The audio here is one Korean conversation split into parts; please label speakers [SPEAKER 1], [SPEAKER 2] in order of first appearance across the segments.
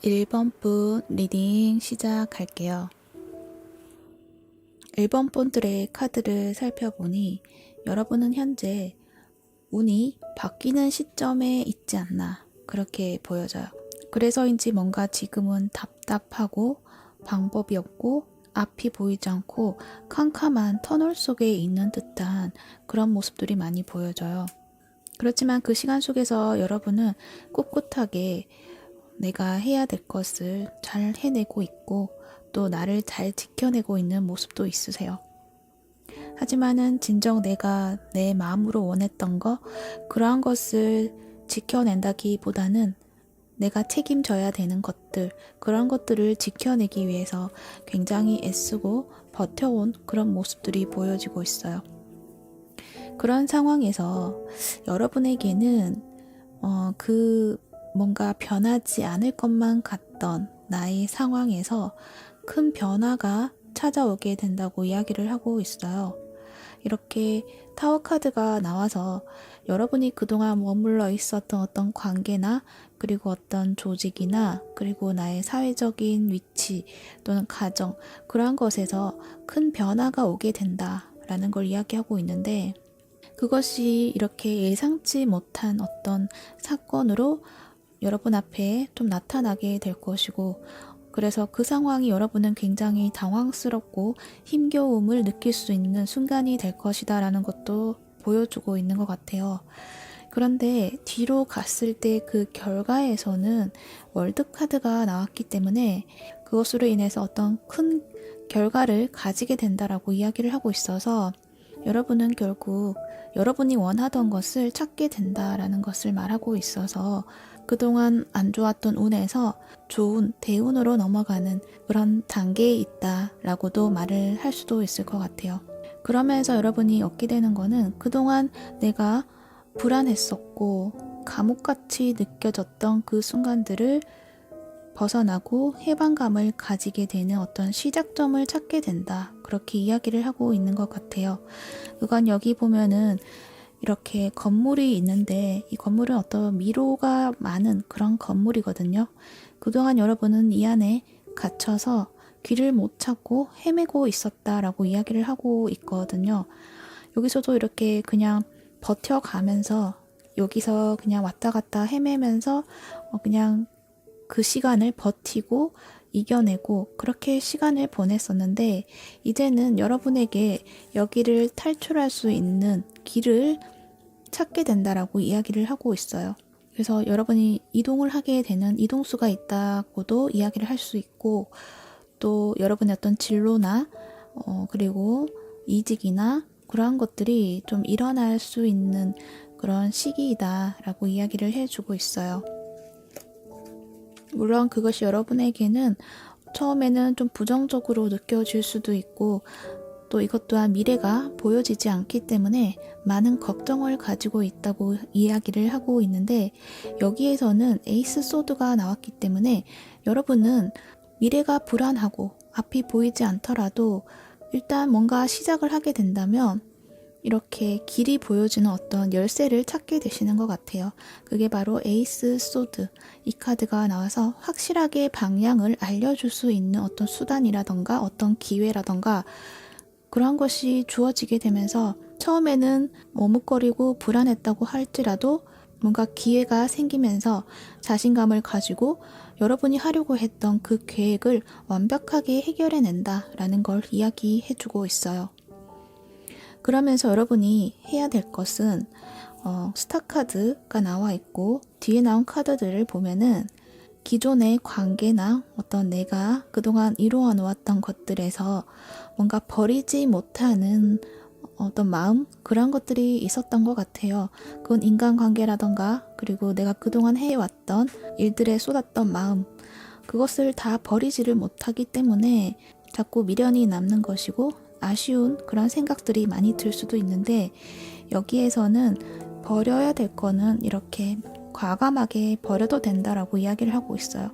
[SPEAKER 1] 1번 분 리딩 시작할게요. 1번 분들의 카드를 살펴보니 여러분은 현재 운이 바뀌는 시점에 있지 않나 그렇게 보여져요. 그래서인지 뭔가 지금은 답답하고 방법이 없고 앞이 보이지 않고 캄캄한 터널 속에 있는 듯한 그런 모습들이 많이 보여져요. 그렇지만 그 시간 속에서 여러분은 꿋꿋하게 내가 해야 될 것을 잘 해내고 있고 또 나를 잘 지켜내고 있는 모습도 있으세요. 하지만은 진정 내가 내 마음으로 원했던 거, 그러한 것을 지켜낸다기보다는 내가 책임져야 되는 것들, 그런 것들을 지켜내기 위해서 굉장히 애쓰고 버텨온 그런 모습들이 보여지고 있어요. 그런 상황에서 여러분에게는 뭔가 변하지 않을 것만 같던 나의 상황에서 큰 변화가 찾아오게 된다고 이야기를 하고 있어요. 이렇게 타워 카드가 나와서 여러분이 그동안 머물러 있었던 어떤 관계나 그리고 어떤 조직이나 그리고 나의 사회적인 위치 또는 가정, 그러한 것에서 큰 변화가 오게 된다라는 걸 이야기하고 있는데, 그것이 이렇게 예상치 못한 어떤 사건으로 여러분 앞에 좀 나타나게 될 것이고, 그래서 그 상황이 여러분은 굉장히 당황스럽고 힘겨움을 느낄 수 있는 순간이 될 것이다 라는 것도 보여주고 있는 것 같아요. 그런데 뒤로 갔을 때 그 결과에서는 월드카드가 나왔기 때문에 그것으로 인해서 어떤 큰 결과를 가지게 된다라고 이야기를 하고 있어서 여러분은 결국 여러분이 원하던 것을 찾게 된다라는 것을 말하고 있어서 그동안 안 좋았던 운에서 좋은 대운으로 넘어가는 그런 단계에 있다라고도 말을 할 수도 있을 것 같아요. 그러면서 여러분이 얻게 되는 거는 그동안 내가 불안했었고 감옥같이 느껴졌던 그 순간들을 벗어나고 해방감을 가지게 되는 어떤 시작점을 찾게 된다. 그렇게 이야기를 하고 있는 것 같아요. 그건 여기 보면은 이렇게 건물이 있는데 이 건물은 어떤 미로가 많은 그런 건물이거든요. 그동안 여러분은 이 안에 갇혀서 길을 못 찾고 헤매고 있었다라고 이야기를 하고 있거든요. 여기서도 이렇게 그냥 버텨가면서 여기서 그냥 왔다 갔다 헤매면서 그냥 그 시간을 버티고 이겨내고 그렇게 시간을 보냈었는데, 이제는 여러분에게 여기를 탈출할 수 있는 길을 찾게 된다라고 이야기를 하고 있어요. 그래서 여러분이 이동을 하게 되는 이동수가 있다고도 이야기를 할 수 있고, 또 여러분의 어떤 진로나 그리고 이직이나 그러한 것들이 좀 일어날 수 있는 그런 시기이다라고 이야기를 해주고 있어요. 물론 그것이 여러분에게는 처음에는 좀 부정적으로 느껴질 수도 있고, 또 이것 또한 미래가 보여지지 않기 때문에 많은 걱정을 가지고 있다고 이야기를 하고 있는데, 여기에서는 에이스 소드가 나왔기 때문에 여러분은 미래가 불안하고 앞이 보이지 않더라도 일단 뭔가 시작을 하게 된다면 이렇게 길이 보여주는 어떤 열쇠를 찾게 되시는 것 같아요. 그게 바로 에이스 소드, 이 카드가 나와서 확실하게 방향을 알려줄 수 있는 어떤 수단이라던가 어떤 기회라던가 그런 것이 주어지게 되면서 처음에는 머뭇거리고 불안했다고 할지라도 뭔가 기회가 생기면서 자신감을 가지고 여러분이 하려고 했던 그 계획을 완벽하게 해결해낸다라는 걸 이야기해주고 있어요. 그러면서 여러분이 해야 될 것은 스타카드가 나와 있고 뒤에 나온 카드들을 보면은 기존의 관계나 어떤 내가 그동안 이루어 놓았던 것들에서 뭔가 버리지 못하는 어떤 마음, 그런 것들이 있었던 것 같아요. 그건 인간관계라던가 그리고 내가 그동안 해왔던 일들에 쏟았던 마음, 그것을 다 버리지를 못하기 때문에 자꾸 미련이 남는 것이고 아쉬운 그런 생각들이 많이 들 수도 있는데, 여기에서는 버려야 될 거는 이렇게 과감하게 버려도 된다라고 이야기를 하고 있어요.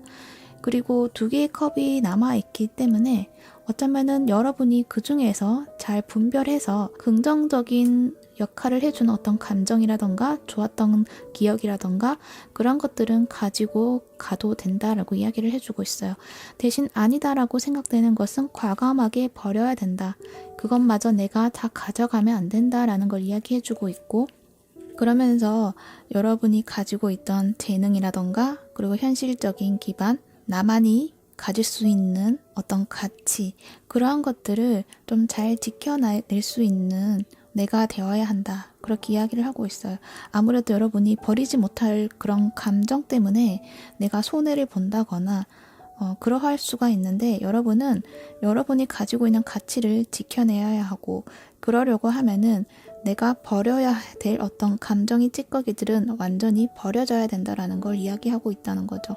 [SPEAKER 1] 그리고 두 개의 컵이 남아있기 때문에 어쩌면은 여러분이 그 중에서 잘 분별해서 긍정적인 역할을 해주는 어떤 감정이라던가 좋았던 기억이라던가 그런 것들은 가지고 가도 된다라고 이야기를 해주고 있어요. 대신 아니다라고 생각되는 것은 과감하게 버려야 된다. 그것마저 내가 다 가져가면 안 된다라는 걸 이야기해주고 있고, 그러면서 여러분이 가지고 있던 재능이라던가 그리고 현실적인 기반, 나만이 가질 수 있는 어떤 가치, 그러한 것들을 좀 잘 지켜낼 수 있는 내가 되어야 한다. 그렇게 이야기를 하고 있어요. 아무래도 여러분이 버리지 못할 그런 감정 때문에 내가 손해를 본다거나 그러할 수가 있는데, 여러분은 여러분이 가지고 있는 가치를 지켜내야 하고, 그러려고 하면은 내가 버려야 될 어떤 감정이 찌꺼기들은 완전히 버려져야 된다라는 걸 이야기하고 있다는 거죠.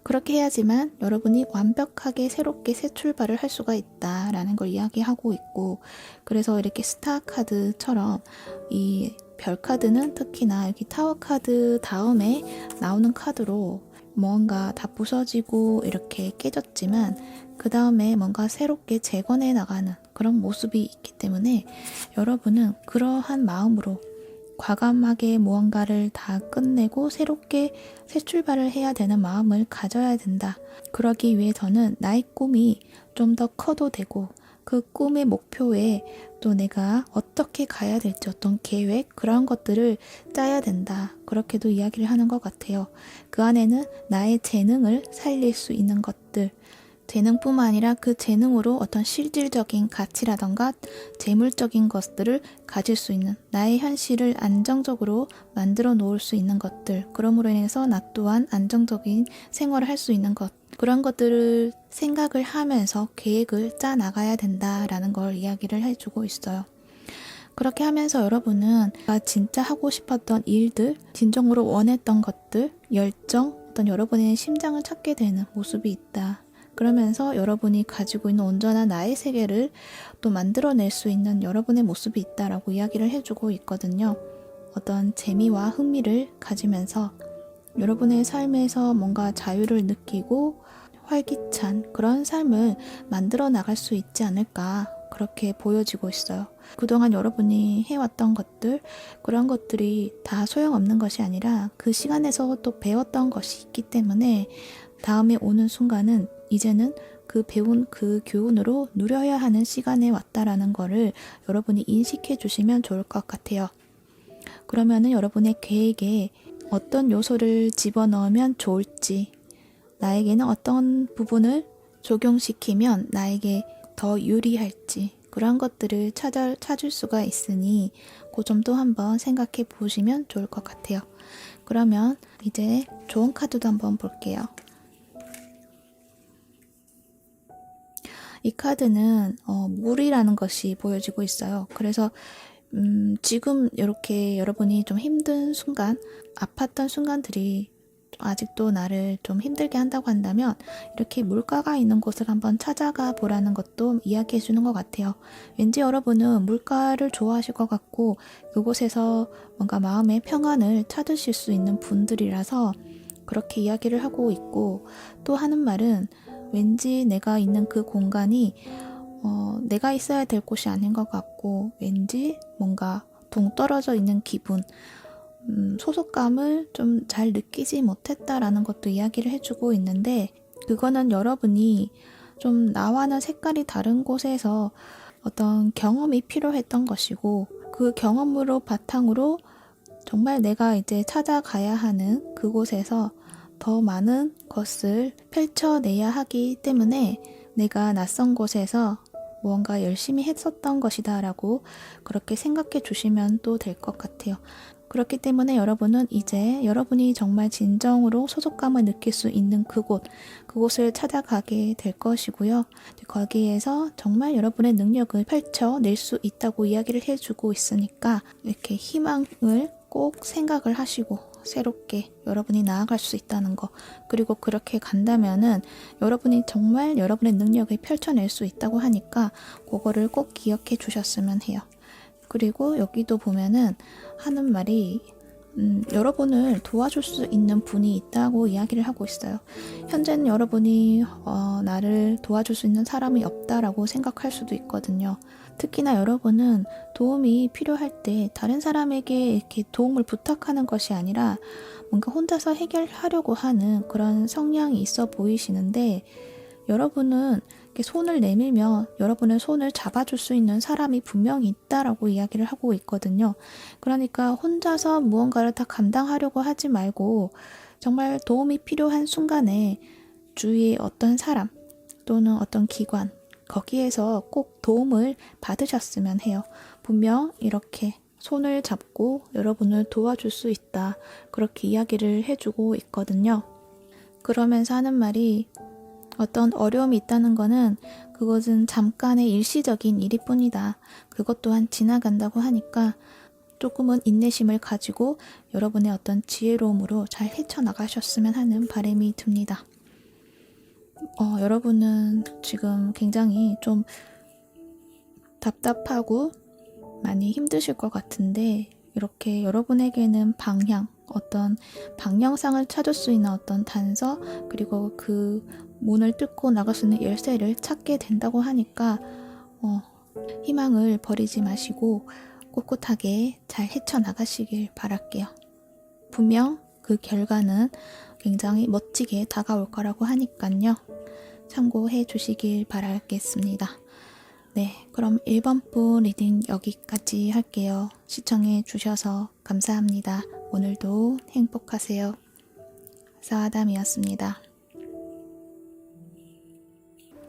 [SPEAKER 1] 그렇게 해야지만 여러분이 완벽하게 새롭게 새 출발을 할 수가 있다라는 걸 이야기하고 있고, 그래서 이렇게 스타 카드처럼 이 별 카드는 특히나 여기 타워 카드 다음에 나오는 카드로 뭔가 다 부서지고 이렇게 깨졌지만 그 다음에 뭔가 새롭게 재건해 나가는 그런 모습이 있기 때문에, 여러분은 그러한 마음으로 과감하게 무언가를 다 끝내고 새롭게 새 출발을 해야 되는 마음을 가져야 된다. 그러기 위해서는 나의 꿈이 좀 더 커도 되고, 그 꿈의 목표에 또 내가 어떻게 가야 될지 어떤 계획, 그런 것들을 짜야 된다. 그렇게도 이야기를 하는 것 같아요. 그 안에는 나의 재능을 살릴 수 있는 것들, 재능뿐만 아니라 그 재능으로 어떤 실질적인 가치라던가 재물적인 것들을 가질 수 있는, 나의 현실을 안정적으로 만들어 놓을 수 있는 것들, 그러므로 인해서 나 또한 안정적인 생활을 할 수 있는 것, 그런 것들을 생각을 하면서 계획을 짜 나가야 된다라는 걸 이야기를 해주고 있어요. 그렇게 하면서 여러분은 내가 진짜 하고 싶었던 일들, 진정으로 원했던 것들, 열정, 어떤 여러분의 심장을 찾게 되는 모습이 있다. 그러면서 여러분이 가지고 있는 온전한 나의 세계를 또 만들어낼 수 있는 여러분의 모습이 있다라고 이야기를 해주고 있거든요. 어떤 재미와 흥미를 가지면서 여러분의 삶에서 뭔가 자유를 느끼고 활기찬 그런 삶을 만들어 나갈 수 있지 않을까, 그렇게 보여지고 있어요. 그동안 여러분이 해왔던 것들, 그런 것들이 다 소용없는 것이 아니라 그 시간에서 또 배웠던 것이 있기 때문에 다음에 오는 순간은 이제는 그 배운 그 교훈으로 누려야 하는 시간에 왔다라는 거를 여러분이 인식해 주시면 좋을 것 같아요. 그러면은 여러분의 계획에 어떤 요소를 집어넣으면 좋을지, 나에게는 어떤 부분을 적용시키면 나에게 더 유리할지, 그런 것들을 찾을 수가 있으니 그 점도 한번 생각해 보시면 좋을 것 같아요. 그러면 이제 좋은 카드도 한번 볼게요. 이 카드는 물이라는 것이 보여지고 있어요. 그래서 지금 이렇게 여러분이 좀 힘든 순간, 아팠던 순간들이 아직도 나를 좀 힘들게 한다고 한다면 이렇게 물가가 있는 곳을 한번 찾아가 보라는 것도 이야기해 주는 것 같아요. 왠지 여러분은 물가를 좋아하실 것 같고 그곳에서 뭔가 마음의 평안을 찾으실 수 있는 분들이라서 그렇게 이야기를 하고 있고, 또 하는 말은 왠지 내가 있는 그 공간이 내가 있어야 될 곳이 아닌 것 같고, 왠지 뭔가 동떨어져 있는 기분, 소속감을 좀 잘 느끼지 못했다라는 것도 이야기를 해주고 있는데, 그거는 여러분이 좀 나와는 색깔이 다른 곳에서 어떤 경험이 필요했던 것이고, 그 경험으로 바탕으로 정말 내가 이제 찾아가야 하는 그곳에서 더 많은 것을 펼쳐내야 하기 때문에 내가 낯선 곳에서 무언가 열심히 했었던 것이다 라고 그렇게 생각해 주시면 또 될 것 같아요. 그렇기 때문에 여러분은 이제 여러분이 정말 진정으로 소속감을 느낄 수 있는 그곳을 찾아가게 될 것이고요. 거기에서 정말 여러분의 능력을 펼쳐낼 수 있다고 이야기를 해주고 있으니까 이렇게 희망을 꼭 생각을 하시고 새롭게 여러분이 나아갈 수 있다는 거, 그리고 그렇게 간다면은 여러분이 정말 여러분의 능력을 펼쳐낼 수 있다고 하니까 그거를 꼭 기억해 주셨으면 해요. 그리고 여기도 보면은 하는 말이 여러분을 도와줄 수 있는 분이 있다고 이야기를 하고 있어요. 현재는 여러분이 나를 도와줄 수 있는 사람이 없다라고 생각할 수도 있거든요. 특히나 여러분은 도움이 필요할 때 다른 사람에게 이렇게 도움을 부탁하는 것이 아니라 뭔가 혼자서 해결하려고 하는 그런 성향이 있어 보이시는데, 여러분은 이렇게 손을 내밀면 여러분의 손을 잡아줄 수 있는 사람이 분명히 있다라고 이야기를 하고 있거든요. 그러니까 혼자서 무언가를 다 감당하려고 하지 말고 정말 도움이 필요한 순간에 주위의 어떤 사람 또는 어떤 기관, 거기에서 꼭 도움을 받으셨으면 해요. 분명 이렇게 손을 잡고 여러분을 도와줄 수 있다. 그렇게 이야기를 해주고 있거든요. 그러면서 하는 말이 어떤 어려움이 있다는 거는 그것은 잠깐의 일시적인 일일 뿐이다. 그것 또한 지나간다고 하니까 조금은 인내심을 가지고 여러분의 어떤 지혜로움으로 잘 헤쳐나가셨으면 하는 바람이 듭니다. 여러분은 지금 굉장히 좀 답답하고 많이 힘드실 것 같은데 이렇게 여러분에게는 방향, 어떤 방향성을 찾을 수 있는 어떤 단서 그리고 그 문을 뚫고 나갈 수 있는 열쇠를 찾게 된다고 하니까 희망을 버리지 마시고 꿋꿋하게 잘 헤쳐나가시길 바랄게요. 분명 그 결과는 굉장히 멋지게 다가올 거라고 하니까요. 참고해 주시길 바라겠습니다. 네, 그럼 1번 분 리딩 여기까지 할게요. 시청해 주셔서 감사합니다. 오늘도 행복하세요. 사아담이었습니다.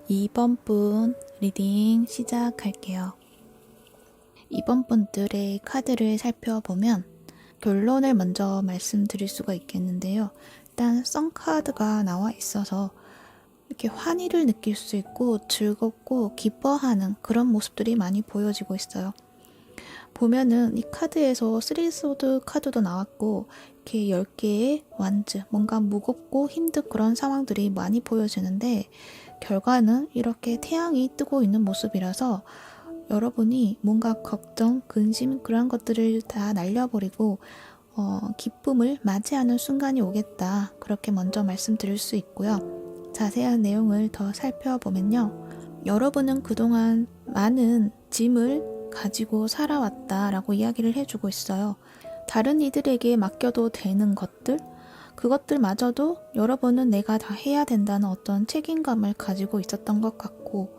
[SPEAKER 1] 2번 분 리딩 시작할게요. 2번 분들의 카드를 살펴보면 결론을 먼저 말씀드릴 수가 있겠는데요. 일단 썬카드가 나와 있어서 이렇게 환희를 느낄 수 있고 즐겁고 기뻐하는 그런 모습들이 많이 보여지고 있어요. 보면은 이 카드에서 3소드 카드도 나왔고 이렇게 10개의 완즈, 뭔가 무겁고 힘든 그런 상황들이 많이 보여지는데 결과는 이렇게 태양이 뜨고 있는 모습이라서 여러분이 뭔가 걱정, 근심 그런 것들을 다 날려버리고 기쁨을 맞이하는 순간이 오겠다. 그렇게 먼저 말씀드릴 수 있고요. 자세한 내용을 더 살펴보면요. 여러분은 그동안 많은 짐을 가지고 살아왔다라고 이야기를 해주고 있어요. 다른 이들에게 맡겨도 되는 것들, 그것들마저도 여러분은 내가 다 해야 된다는 어떤 책임감을 가지고 있었던 것 같고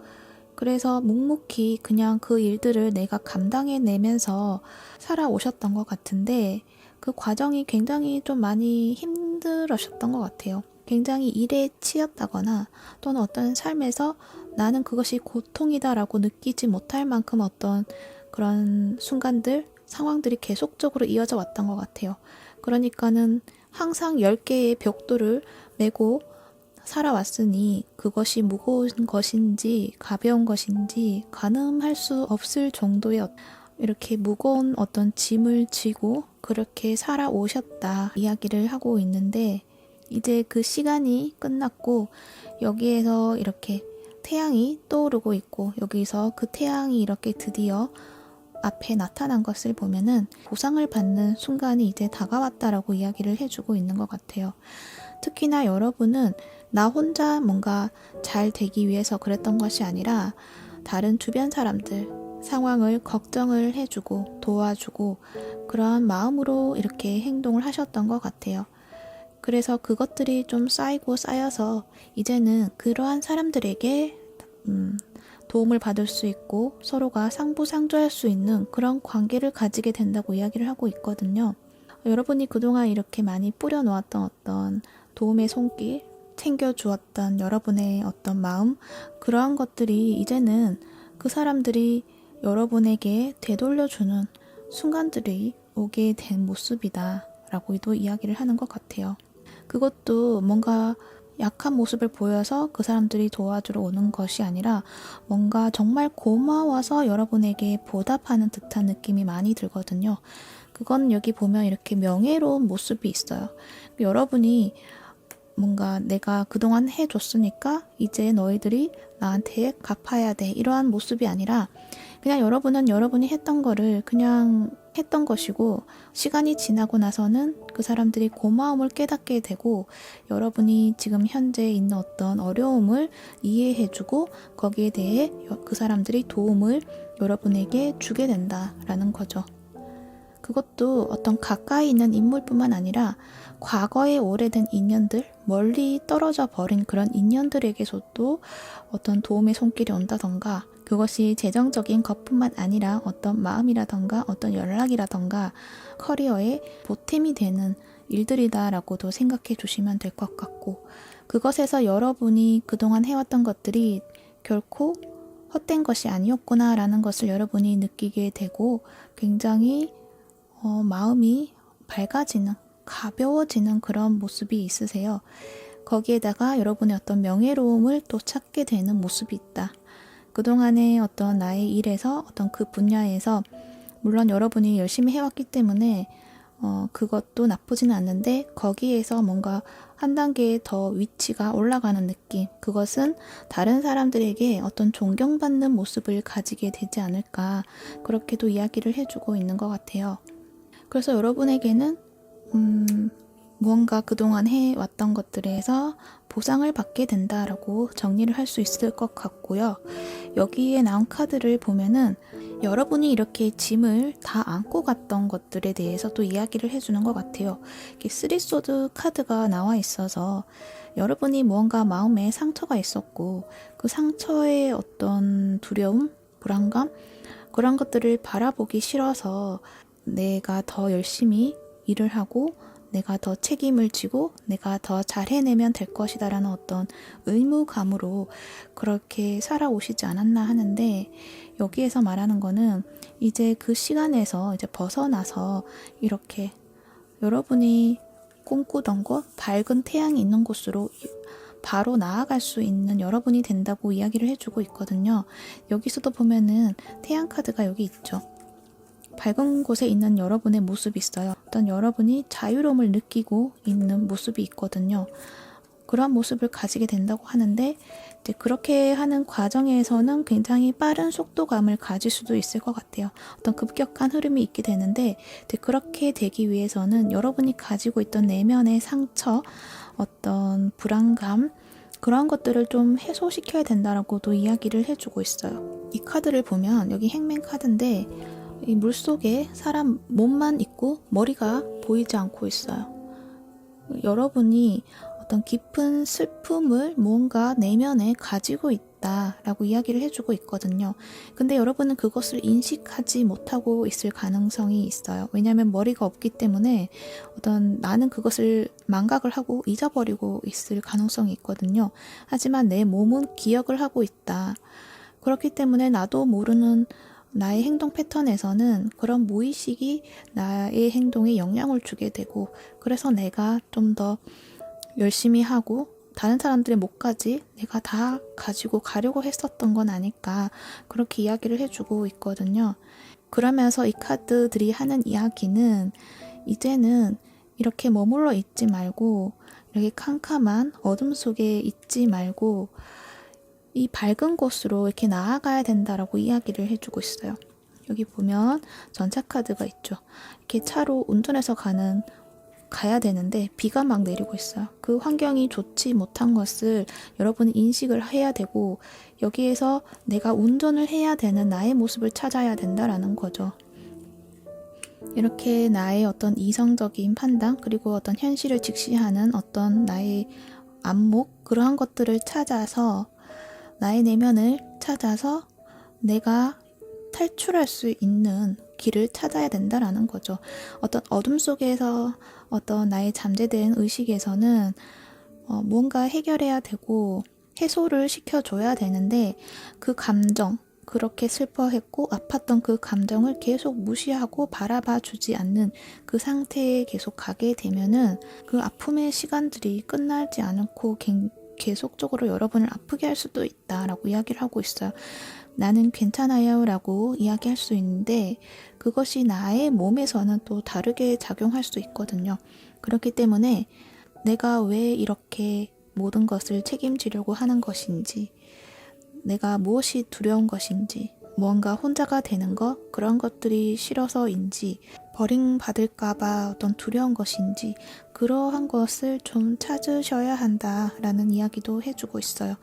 [SPEAKER 1] 그래서 묵묵히 그냥 그 일들을 내가 감당해내면서 살아오셨던 것 같은데 그 과정이 굉장히 좀 많이 힘들으셨던 것 같아요. 굉장히 일에 치였다거나 또는 어떤 삶에서 나는 그것이 고통이다라고 느끼지 못할 만큼 어떤 그런 순간들, 상황들이 계속적으로 이어져 왔던 것 같아요. 그러니까는 항상 10개의 벽돌을 메고 살아왔으니 그것이 무거운 것인지 가벼운 것인지 가늠할 수 없을 정도의 이렇게 무거운 어떤 짐을 지고 그렇게 살아오셨다 이야기를 하고 있는데 이제 그 시간이 끝났고 여기에서 이렇게 태양이 떠오르고 있고 여기서 그 태양이 이렇게 드디어 앞에 나타난 것을 보면은 보상을 받는 순간이 이제 다가왔다라고 이야기를 해주고 있는 것 같아요. 특히나 여러분은 나 혼자 뭔가 잘 되기 위해서 그랬던 것이 아니라 다른 주변 사람들 상황을 걱정을 해주고 도와주고 그러한 마음으로 이렇게 행동을 하셨던 것 같아요. 그래서 그것들이 좀 쌓이고 쌓여서 이제는 그러한 사람들에게 도움을 받을 수 있고 서로가 상부상조할 수 있는 그런 관계를 가지게 된다고 이야기를 하고 있거든요. 여러분이 그동안 이렇게 많이 뿌려놓았던 어떤 도움의 손길, 챙겨주었던 여러분의 어떤 마음, 그러한 것들이 이제는 그 사람들이 여러분에게 되돌려주는 순간들이 오게 된 모습이다 라고도 이야기를 하는 것 같아요. 그것도 뭔가 약한 모습을 보여서 그 사람들이 도와주러 오는 것이 아니라 뭔가 정말 고마워서 여러분에게 보답하는 듯한 느낌이 많이 들거든요. 그건 여기 보면 이렇게 명예로운 모습이 있어요. 여러분이 뭔가 내가 그동안 해줬으니까 이제 너희들이 나한테 갚아야 돼 이러한 모습이 아니라 그냥 여러분은 여러분이 했던 거를 그냥 했던 것이고 시간이 지나고 나서는 그 사람들이 고마움을 깨닫게 되고 여러분이 지금 현재 있는 어떤 어려움을 이해해주고 거기에 대해 그 사람들이 도움을 여러분에게 주게 된다라는 거죠. 그것도 어떤 가까이 있는 인물뿐만 아니라 과거의 오래된 인연들, 멀리 떨어져 버린 그런 인연들에게서도 어떤 도움의 손길이 온다던가 그것이 재정적인 것뿐만 아니라 어떤 마음이라던가 어떤 연락이라던가 커리어에 보탬이 되는 일들이다라고도 생각해 주시면 될 것 같고, 그것에서 여러분이 그동안 해왔던 것들이 결코 헛된 것이 아니었구나라는 것을 여러분이 느끼게 되고 굉장히 마음이 밝아지는, 가벼워지는 그런 모습이 있으세요. 거기에다가 여러분의 어떤 명예로움을 또 찾게 되는 모습이 있다. 그동안의 어떤 나의 일에서 어떤 그 분야에서 물론 여러분이 열심히 해왔기 때문에 그것도 나쁘지는 않는데 거기에서 뭔가 한 단계 더 위치가 올라가는 느낌, 그것은 다른 사람들에게 어떤 존경받는 모습을 가지게 되지 않을까, 그렇게도 이야기를 해주고 있는 것 같아요. 그래서 여러분에게는 무언가 그동안 해왔던 것들에서 보상을 받게 된다라고 정리를 할 수 있을 것 같고요. 여기에 나온 카드를 보면은 여러분이 이렇게 짐을 다 안고 갔던 것들에 대해서 또 이야기를 해주는 것 같아요. 이렇게 쓰리소드 카드가 나와 있어서 여러분이 무언가 마음에 상처가 있었고 그 상처의 어떤 두려움, 불안감, 그런 것들을 바라보기 싫어서 내가 더 열심히 일을 하고 내가 더 책임을 지고 내가 더 잘 해내면 될 것이다 라는 어떤 의무감으로 그렇게 살아오시지 않았나 하는데, 여기에서 말하는 거는 이제 그 시간에서 이제 벗어나서 이렇게 여러분이 꿈꾸던 곳, 밝은 태양이 있는 곳으로 바로 나아갈 수 있는 여러분이 된다고 이야기를 해주고 있거든요. 여기서도 보면은 태양 카드가 여기 있죠. 밝은 곳에 있는 여러분의 모습이 있어요. 어떤 여러분이 자유로움을 느끼고 있는 모습이 있거든요. 그런 모습을 가지게 된다고 하는데 이제 그렇게 하는 과정에서는 굉장히 빠른 속도감을 가질 수도 있을 것 같아요. 어떤 급격한 흐름이 있게 되는데 이제 그렇게 되기 위해서는 여러분이 가지고 있던 내면의 상처, 어떤 불안감, 그런 것들을 좀 해소시켜야 된다라고도 이야기를 해주고 있어요. 이 카드를 보면 여기 행맨 카드인데 이 물속에 사람 몸만 있고 머리가 보이지 않고 있어요. 여러분이 어떤 깊은 슬픔을 무언가 내면에 가지고 있다라고 이야기를 해주고 있거든요. 근데 여러분은 그것을 인식하지 못하고 있을 가능성이 있어요. 왜냐하면 머리가 없기 때문에 어떤 나는 그것을 망각을 하고 잊어버리고 있을 가능성이 있거든요. 하지만 내 몸은 기억을 하고 있다. 그렇기 때문에 나도 모르는 나의 행동 패턴에서는 그런 무의식이 나의 행동에 영향을 주게 되고, 그래서 내가 좀 더 열심히 하고 다른 사람들의 몫까지 내가 다 가지고 가려고 했었던 건 아닐까, 그렇게 이야기를 해주고 있거든요. 그러면서 이 카드들이 하는 이야기는 이제는 이렇게 머물러 있지 말고 이렇게 캄캄한 어둠 속에 있지 말고 이 밝은 곳으로 이렇게 나아가야 된다라고 이야기를 해주고 있어요. 여기 보면 전차 카드가 있죠. 이렇게 차로 운전해서 가야 되는데 비가 막 내리고 있어요. 그 환경이 좋지 못한 것을 여러분이 인식을 해야 되고 여기에서 내가 운전을 해야 되는 나의 모습을 찾아야 된다라는 거죠. 이렇게 나의 어떤 이성적인 판단, 그리고 어떤 현실을 직시하는 어떤 나의 안목, 그러한 것들을 찾아서 나의 내면을 찾아서 내가 탈출할 수 있는 길을 찾아야 된다라는 거죠. 어떤 어둠 속에서 어떤 나의 잠재된 의식에서는 무언가 해결해야 되고 해소를 시켜줘야 되는데 그 감정, 그렇게 슬퍼했고 아팠던 그 감정을 계속 무시하고 바라봐 주지 않는 그 상태에 계속 가게 되면은 그 아픔의 시간들이 끝나지 않고 계속적으로 여러분을 아프게 할 수도 있다라고 이야기를 하고 있어요. 나는 괜찮아요 라고 이야기할 수 있는데 그것이 나의 몸에서는 또 다르게 작용할 수 있거든요. 그렇기 때문에 내가 왜 이렇게 모든 것을 책임지려고 하는 것인지, 내가 무엇이 두려운 것인지, 무언가 혼자가 되는 것, 그런 것들이 싫어서인지, 버림받을까봐 어떤 두려운 것인지, 그러한 것을 좀 찾으셔야 한다라는 이야기도 해주고 있어요.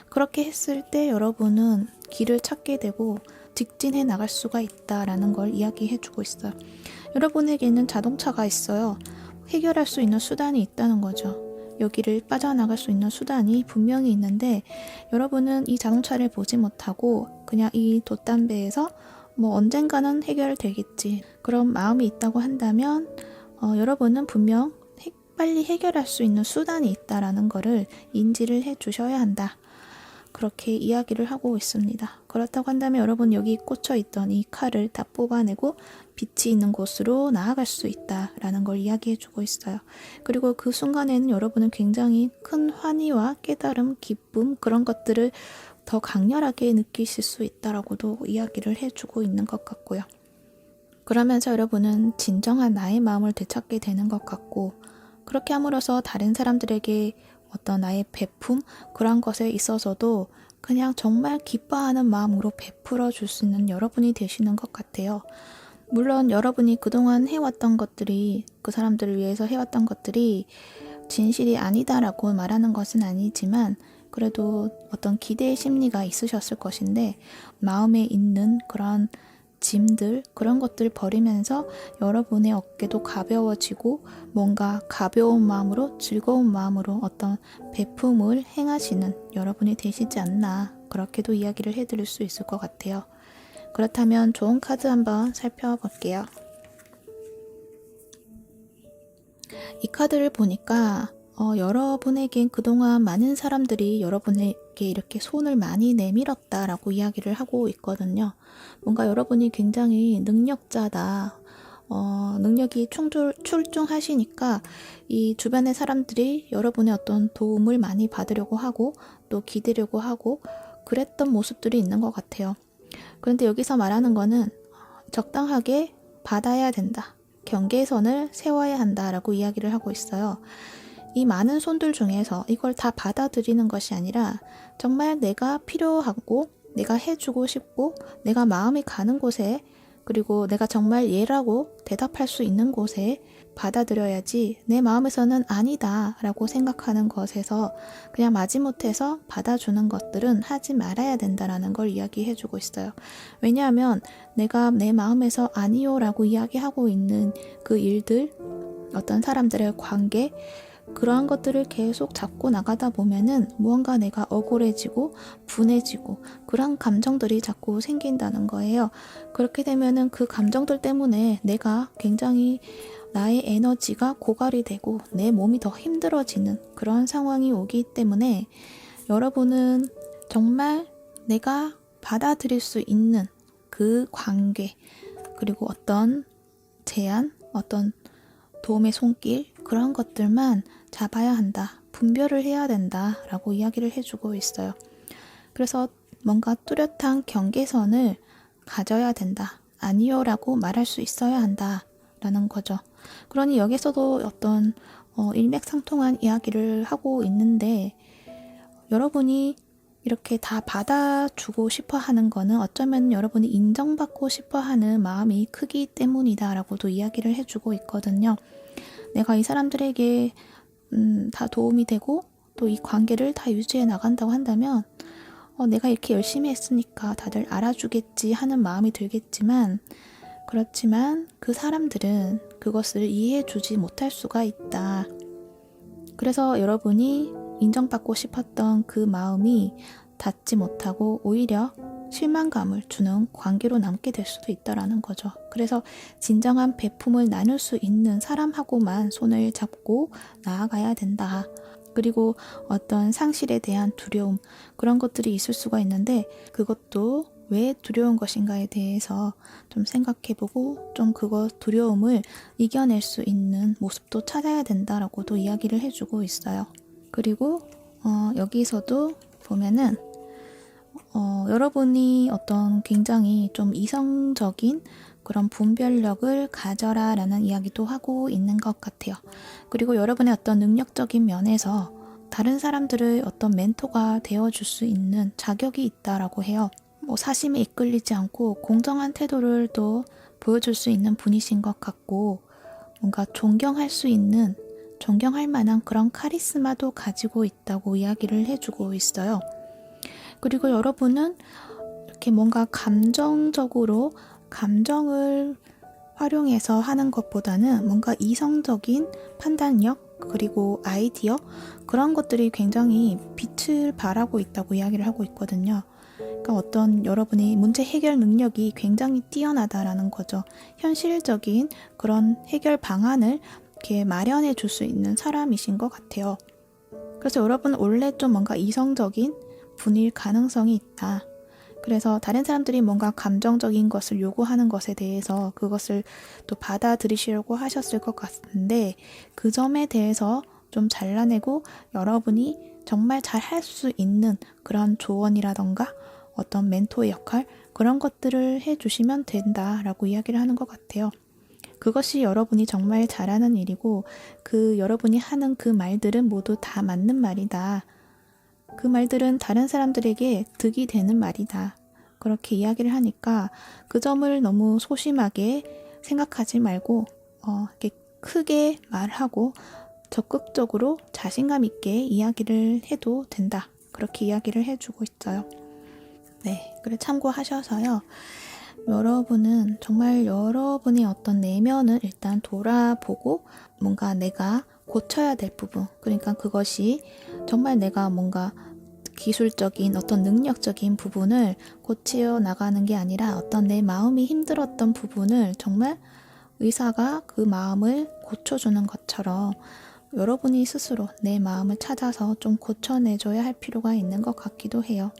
[SPEAKER 1] 그렇게 했을 때 여러분은 길을 찾게 되고 직진해 나갈 수가 있다라는 걸 이야기해주고 있어요. 여러분에게는 자동차가 있어요. 해결할 수 있는 수단이 있다는 거죠. 여기를 빠져나갈 수 있는 수단이 분명히 있는데 여러분은 이 자동차를 보지 못하고 그냥 이 돛담배에서 뭐 언젠가는 해결되겠지 그런 마음이 있다고 한다면 여러분은 분명 빨리 해결할 수 있는 수단이 있다라는 거를 인지를 해 주셔야 한다. 그렇게 이야기를 하고 있습니다. 그렇다고 한다면 여러분 여기 꽂혀 있던 이 칼을 다 뽑아내고 빛이 있는 곳으로 나아갈 수 있다라는 걸 이야기해 주고 있어요. 그리고 그 순간에는 여러분은 굉장히 큰 환희와 깨달음, 기쁨 그런 것들을 더 강렬하게 느끼실 수 있다라고도 이야기를 해주고 있는 것 같고요. 그러면서 여러분은 진정한 나의 마음을 되찾게 되는 것 같고 그렇게 함으로써 다른 사람들에게 어떤 나의 베품 그런 것에 있어서도 그냥 정말 기뻐하는 마음으로 베풀어 줄 수 있는 여러분이 되시는 것 같아요. 물론 여러분이 그동안 해왔던 것들이 그 사람들을 위해서 해왔던 것들이 진실이 아니다라고 말하는 것은 아니지만 그래도 어떤 기대의 심리가 있으셨을 것인데 마음에 있는 그런 짐들 그런 것들을 버리면서 여러분의 어깨도 가벼워지고 뭔가 가벼운 마음으로 즐거운 마음으로 어떤 베품을 행하시는 여러분이 되시지 않나 그렇게도 이야기를 해드릴 수 있을 것 같아요. 그렇다면 좋은 카드 한번 살펴볼게요. 이 카드를 보니까 여러분에겐 그동안 많은 사람들이 여러분에게 이렇게 손을 많이 내밀었다라고 이야기를 하고 있거든요. 뭔가 여러분이 굉장히 능력자다. 능력이 출중하시니까 이 주변의 사람들이 여러분의 어떤 도움을 많이 받으려고 하고 또 기대려고 하고 그랬던 모습들이 있는 것 같아요. 그런데 여기서 말하는 거는 적당하게 받아야 된다. 경계선을 세워야 한다라고 이야기를 하고 있어요. 이 많은 손들 중에서 이걸 다 받아들이는 것이 아니라 정말 내가 필요하고 내가 해주고 싶고 내가 마음이 가는 곳에 그리고 내가 정말 얘라고 대답할 수 있는 곳에 받아들여야지 내 마음에서는 아니다 라고 생각하는 것에서 그냥 마지못해서 받아주는 것들은 하지 말아야 된다라는 걸 이야기해주고 있어요. 왜냐하면 내가 내 마음에서 아니요 라고 이야기하고 있는 그 일들 어떤 사람들의 관계 그러한 것들을 계속 잡고 나가다 보면은 무언가 내가 억울해지고 분해지고 그런 감정들이 자꾸 생긴다는 거예요. 그렇게 되면은 그 감정들 때문에 내가 굉장히 나의 에너지가 고갈이 되고 내 몸이 더 힘들어지는 그런 상황이 오기 때문에 여러분은 정말 내가 받아들일 수 있는 그 관계 그리고 어떤 제안, 어떤 도움의 손길 그런 것들만 잡아야 한다. 분별을 해야 된다 라고 이야기를 해주고 있어요. 그래서 뭔가 뚜렷한 경계선을 가져야 된다. 아니요 라고 말할 수 있어야 한다 라는 거죠. 그러니 여기서도 어떤 일맥상통한 이야기를 하고 있는데 여러분이 이렇게 다 받아주고 싶어 하는 거는 어쩌면 여러분이 인정받고 싶어 하는 마음이 크기 때문이다 라고도 이야기를 해주고 있거든요. 내가 이 사람들에게 다 도움이 되고 또 이 관계를 다 유지해 나간다고 한다면 내가 이렇게 열심히 했으니까 다들 알아주겠지 하는 마음이 들겠지만 그렇지만 그 사람들은 그것을 이해해 주지 못할 수가 있다. 그래서 여러분이 인정받고 싶었던 그 마음이 닿지 못하고 오히려 실망감을 주는 관계로 남게 될 수도 있다라는 거죠. 그래서 진정한 베품을 나눌 수 있는 사람하고만 손을 잡고 나아가야 된다. 그리고 어떤 상실에 대한 두려움 그런 것들이 있을 수가 있는데 그것도 왜 두려운 것인가에 대해서 좀 생각해보고 좀 그거 두려움을 이겨낼 수 있는 모습도 찾아야 된다라고도 이야기를 해주고 있어요. 그리고 여기서도 보면은 여러분이 어떤 굉장히 좀 이성적인 그런 분별력을 가져라 라는 이야기도 하고 있는 것 같아요. 그리고 여러분의 어떤 능력적인 면에서 다른 사람들의 어떤 멘토가 되어줄 수 있는 자격이 있다라고 해요. 사심에 이끌리지 않고 공정한 태도를 또 보여줄 수 있는 분이신 것 같고 뭔가 존경할 만한 그런 카리스마도 가지고 있다고 이야기를 해주고 있어요. 그리고 여러분은 이렇게 뭔가 감정적으로 감정을 활용해서 하는 것보다는 뭔가 이성적인 판단력 그리고 아이디어 그런 것들이 굉장히 빛을 발하고 있다고 이야기를 하고 있거든요. 그러니까 어떤 여러분의 문제 해결 능력이 굉장히 뛰어나다라는 거죠. 현실적인 그런 해결 방안을 이렇게 마련해 줄 수 있는 사람이신 것 같아요. 그래서 여러분 원래 좀 뭔가 이성적인 분일 가능성이 있다. 그래서 다른 사람들이 뭔가 감정적인 것을 요구하는 것에 대해서 그것을 또 받아들이시려고 하셨을 것 같은데 그 점에 대해서 좀 잘라내고 여러분이 정말 잘 할 수 있는 그런 조언이라던가 어떤 멘토의 역할 그런 것들을 해주시면 된다라고 이야기를 하는 것 같아요. 그것이 여러분이 정말 잘하는 일이고 그 여러분이 하는 그 말들은 모두 다 맞는 말이다. 그 말들은 다른 사람들에게 득이 되는 말이다. 그렇게 이야기를 하니까 그 점을 너무 소심하게 생각하지 말고 이렇게 크게 말하고 적극적으로 자신감 있게 이야기를 해도 된다. 그렇게 이야기를 해주고 있어요. 네, 그래 참고하셔서요. 여러분은 정말 여러분의 어떤 내면을 일단 돌아보고 뭔가 내가 고쳐야 될 부분, 그러니까 그것이 정말 내가 뭔가 기술적인 어떤 능력적인 부분을 고쳐 나가는 게 아니라 어떤 내 마음이 힘들었던 부분을 정말 의사가 그 마음을 고쳐주는 것처럼 여러분이 스스로 내 마음을 찾아서 좀 고쳐내줘야 할 필요가 있는 것 같기도 해요.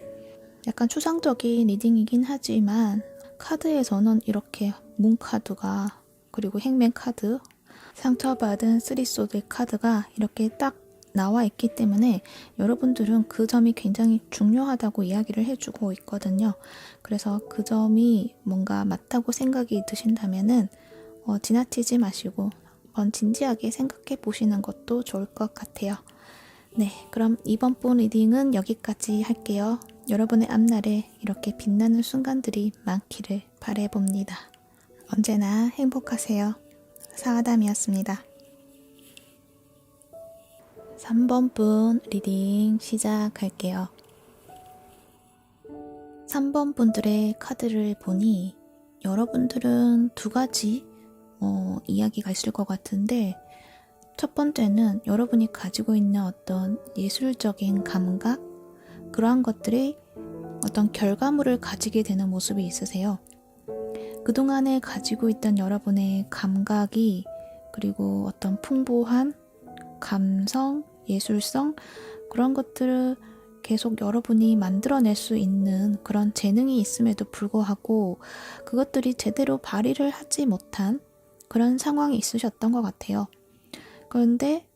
[SPEAKER 1] 약간 추상적인 리딩이긴 하지만 카드에서는 이렇게 문 카드가 그리고 행맨 카드, 상처받은 쓰리소드의 카드가 이렇게 딱 나와 있기 때문에 여러분들은 그 점이 굉장히 중요하다고 이야기를 해주고 있거든요. 그래서 그 점이 뭔가 맞다고 생각이 드신다면은 지나치지 마시고 한번 진지하게 생각해 보시는 것도 좋을 것 같아요. 네, 그럼 이번 분 리딩은 여기까지 할게요. 여러분의 앞날에 이렇게 빛나는 순간들이 많기를 바라봅니다. 언제나 행복하세요. 사아담이었습니다. 3번 분 리딩 시작할게요. 3번 분들의 카드를 보니 여러분들은 두 가지 이야기가 있을 것 같은데 첫 번째는 여러분이 가지고 있는 어떤 예술적인 감각 그러한 것들이 어떤 결과물을 가지게 되는 모습이 있으세요. 그동안에 가지고 있던 여러분의 감각이 그리고 어떤 풍부한 감성, 예술성 그런 것들을 계속 여러분이 만들어낼 수 있는 그런 재능이 있음에도 불구하고 그것들이 제대로 발휘를 하지 못한 그런 상황이 있으셨던 것 같아요. 그런데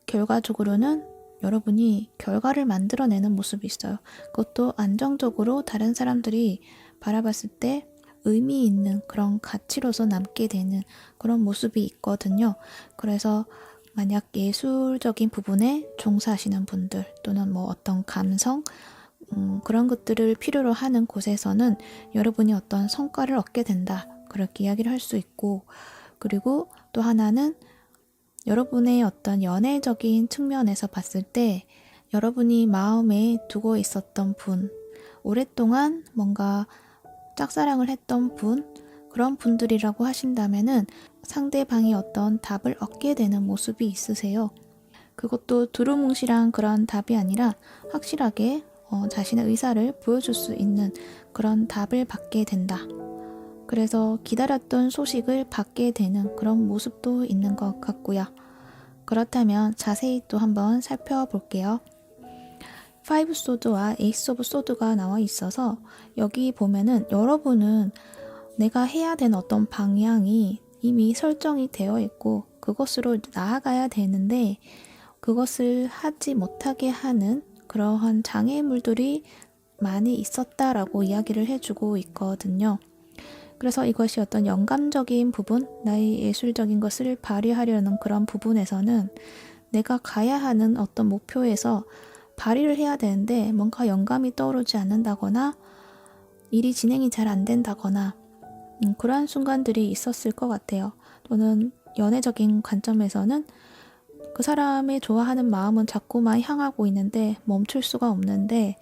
[SPEAKER 1] 결과적으로는 여러분이 결과를 만들어내는 모습이 있어요. 그것도 안정적으로 다른 사람들이 바라봤을 때 의미 있는 그런 가치로서 남게 되는 그런 모습이 있거든요. 그래서 만약 예술적인 부분에 종사하시는 분들 또는 뭐 어떤 감성 그런 것들을 필요로 하는 곳에서는 여러분이 어떤 성과를 얻게 된다. 그렇게 이야기를 할 수 있고 그리고 또 하나는 여러분의 어떤 연애적인 측면에서 봤을 때 여러분이 마음에 두고 있었던 분, 오랫동안 뭔가 짝사랑을 했던 분, 그런 분들이라고 하신다면은 상대방이 어떤 답을 얻게 되는 모습이 있으세요. 그것도 두루뭉실한 그런 답이 아니라 확실하게 자신의 의사를 보여줄 수 있는 그런 답을 받게 된다. 그래서 기다렸던 소식을 받게 되는 그런 모습도 있는 것 같고요. 그렇다면 자세히 또 한번 살펴볼게요. 5 소드와 에이스 오브 소드가 나와 있어서 여기 보면은 여러분은 내가 해야 되는 어떤 방향이 이미 설정이 되어 있고 그것으로 나아가야 되는데 그것을 하지 못하게 하는 그러한 장애물들이 많이 있었다라고 이야기를 해주고 있거든요. 그래서 이것이 어떤 영감적인 부분, 나의 예술적인 것을 발휘하려는 그런 부분에서는 내가 가야 하는 어떤 목표에서 발휘를 해야 되는데 뭔가 영감이 떠오르지 않는다거나 일이 진행이 잘 안 된다거나 그러한 순간들이 있었을 것 같아요. 또는 연애적인 관점에서는 그 사람의 좋아하는 마음은 자꾸만 향하고 있는데 멈출 수가 없는데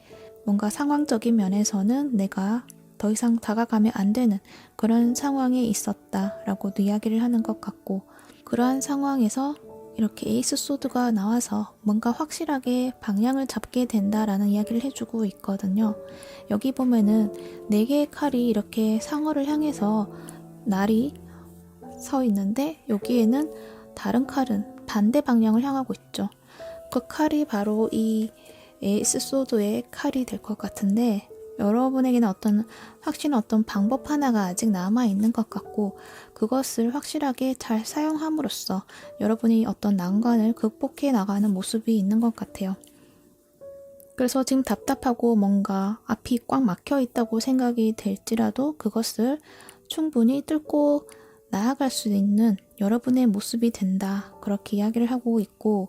[SPEAKER 1] 뭔가 상황적인 면에서는 내가 더 이상 다가가면 안 되는 그런 상황에 있었다라고도 이야기를 하는 것 같고 그러한 상황에서 이렇게 에이스 소드가 나와서 뭔가 확실하게 방향을 잡게 된다라는 이야기를 해주고 있거든요. 여기 보면은 4개의 칼이 이렇게 상어를 향해서 날이 서 있는데 여기에는 다른 칼은 반대 방향을 향하고 있죠. 그 칼이 바로 이 에이스 소드의 칼이 될 것 같은데 여러분에게는 확실한 어떤 방법 하나가 아직 남아있는 것 같고 그것을 확실하게 잘 사용함으로써 여러분이 어떤 난관을 극복해 나가는 모습이 있는 것 같아요. 그래서 지금 답답하고 뭔가 앞이 꽉 막혀 있다고 생각이 될지라도 그것을 충분히 뚫고 나아갈 수 있는 여러분의 모습이 된다. 그렇게 이야기를 하고 있고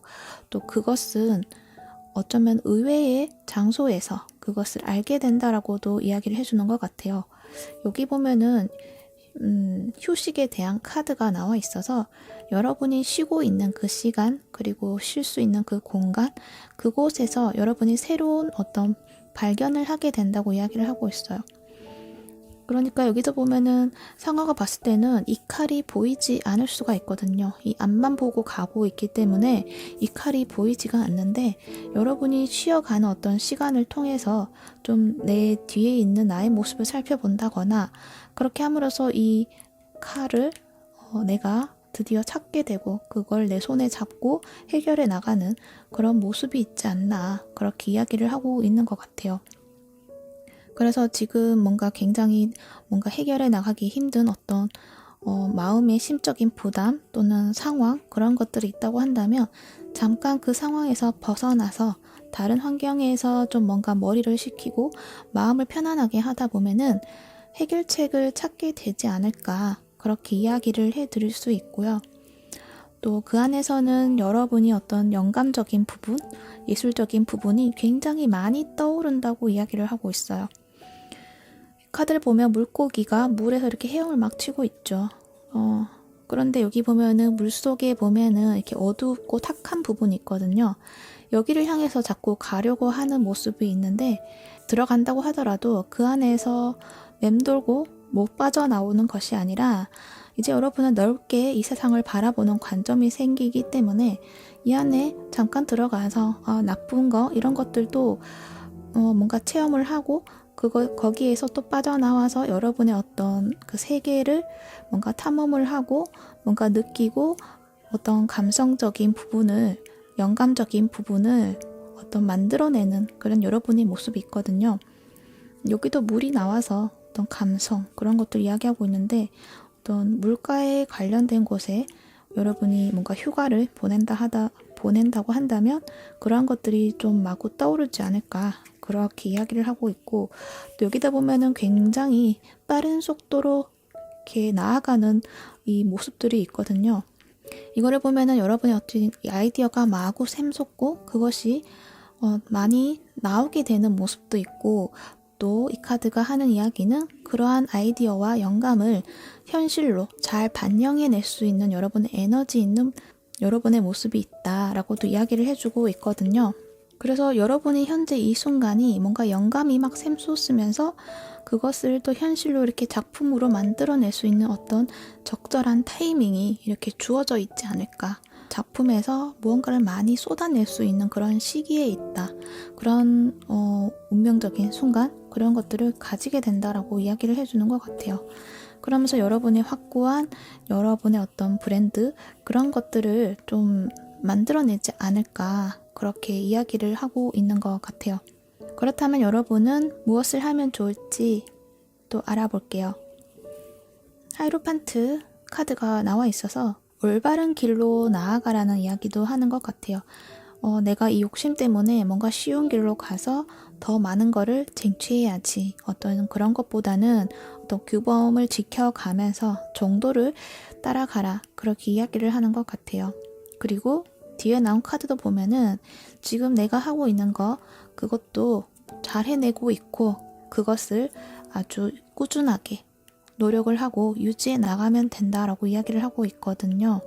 [SPEAKER 1] 또 그것은 어쩌면 의외의 장소에서 그것을 알게 된다라고도 이야기를 해주는 것 같아요. 여기 보면은 휴식에 대한 카드가 나와 있어서 여러분이 쉬고 있는 그 시간 그리고 쉴 수 있는 그 공간 그곳에서 여러분이 새로운 어떤 발견을 하게 된다고 이야기를 하고 있어요. 그러니까 여기서 보면은 상어가 봤을 때는 이 칼이 보이지 않을 수가 있거든요. 이 앞만 보고 가고 있기 때문에 이 칼이 보이지가 않는데 여러분이 쉬어가는 어떤 시간을 통해서 좀 내 뒤에 있는 나의 모습을 살펴본다거나 그렇게 함으로써 이 칼을 내가 드디어 찾게 되고 그걸 내 손에 잡고 해결해 나가는 그런 모습이 있지 않나 그렇게 이야기를 하고 있는 것 같아요. 그래서 지금 굉장히 해결해 나가기 힘든 어떤 마음의 심적인 부담 또는 상황 그런 것들이 있다고 한다면 잠깐 그 상황에서 벗어나서 다른 환경에서 좀 머리를 식히고 마음을 편안하게 하다 보면은 해결책을 찾게 되지 않을까 그렇게 이야기를 해드릴 수 있고요. 또 그 안에서는 여러분이 어떤 영감적인 부분, 예술적인 부분이 굉장히 많이 떠오른다고 이야기를 하고 있어요. 카드를 보면 물고기가 물에서 이렇게 헤엄을 막 치고 있죠. 그런데 여기 보면은 물속에 보면은 이렇게 어둡고 탁한 부분이 있거든요. 여기를 향해서 자꾸 가려고 하는 모습이 있는데 들어간다고 하더라도 그 안에서 맴돌고 못 빠져나오는 것이 아니라 이제 여러분은 넓게 이 세상을 바라보는 관점이 생기기 때문에 이 안에 잠깐 들어가서 나쁜 거 이런 것들도 뭔가 체험을 하고 거기에서 또 빠져나와서 여러분의 어떤 그 세계를 탐험을 하고 느끼고 어떤 감성적인 부분을 영감적인 부분을 만들어내는 그런 여러분의 모습이 있거든요. 여기도 물이 나와서 어떤 감성 그런 것들 이야기하고 있는데 어떤 물가에 관련된 곳에 여러분이 휴가를 보낸다고 한다면 그러한 것들이 좀 마구 떠오르지 않을까 그렇게 이야기를 하고 있고 또 여기다 보면은 굉장히 빠른 속도로 이렇게 나아가는 이 모습들이 있거든요. 이거를 보면은 여러분의 어떤 아이디어가 마구 샘솟고 그것이 많이 나오게 되는 모습도 있고 또 이 카드가 하는 이야기는 그러한 아이디어와 영감을 현실로 잘 반영해낼 수 있는 여러분의 에너지 있는 여러분의 모습이 있다라고도 이야기를 해주고 있거든요. 그래서 여러분이 현재 이 순간이 영감이 막 샘솟으면서 그것을 또 현실로 이렇게 작품으로 만들어낼 수 있는 어떤 적절한 타이밍이 이렇게 주어져 있지 않을까. 작품에서 무언가를 많이 쏟아낼 수 있는 그런 시기에 있다. 그런 운명적인 순간 그런 것들을 가지게 된다라고 이야기를 해주는 것 같아요. 그러면서 여러분의 확고한 여러분의 어떤 브랜드 그런 것들을 좀 만들어내지 않을까 그렇게 이야기를 하고 있는 것 같아요. 그렇다면 여러분은 무엇을 하면 좋을지 또 알아볼게요. 하이로판트 카드가 나와 있어서 올바른 길로 나아가라는 이야기도 하는 것 같아요. 내가 이 욕심 때문에 뭔가 쉬운 길로 가서 더 많은 거를 쟁취해야지. 어떤 그런 것보다는 어떤 규범을 지켜가면서 정도를 따라가라. 그렇게 이야기를 하는 것 같아요. 그리고 뒤에 나온 카드도 보면은 지금 내가 하고 있는 거 그것도 잘 해내고 있고 그것을 아주 꾸준하게 노력을 하고 유지해 나가면 된다라고 이야기를 하고 있거든요.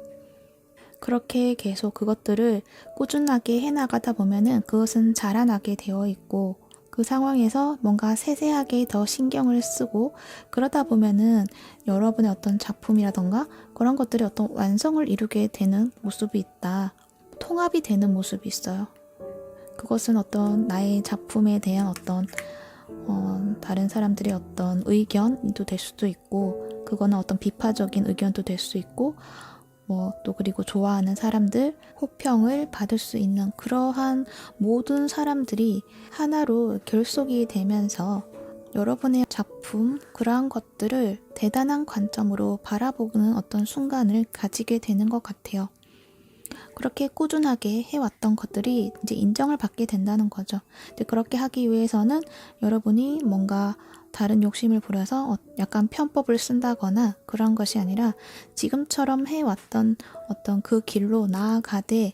[SPEAKER 1] 그렇게 계속 그것들을 꾸준하게 해나가다 보면은 그것은 자라나게 되어 있고 그 상황에서 뭔가 세세하게 더 신경을 쓰고 그러다 보면은 여러분의 어떤 작품이라던가 그런 것들이 어떤 완성을 이루게 되는 모습이 있다. 통합이 되는 모습이 있어요. 그것은 어떤 나의 작품에 대한 어떤 다른 사람들의 어떤 의견도 될 수도 있고 그거는 어떤 비판적인 의견도 될 수 있고 또 그리고 좋아하는 사람들 호평을 받을 수 있는 그러한 모든 사람들이 하나로 결속이 되면서 여러분의 작품 그러한 것들을 대단한 관점으로 바라보는 어떤 순간을 가지게 되는 것 같아요. 그렇게 꾸준하게 해왔던 것들이 이제 인정을 받게 된다는 거죠. 근데 그렇게 하기 위해서는 여러분이 뭔가 다른 욕심을 부려서 약간 편법을 쓴다거나 그런 것이 아니라 지금처럼 해왔던 어떤 그 길로 나아가되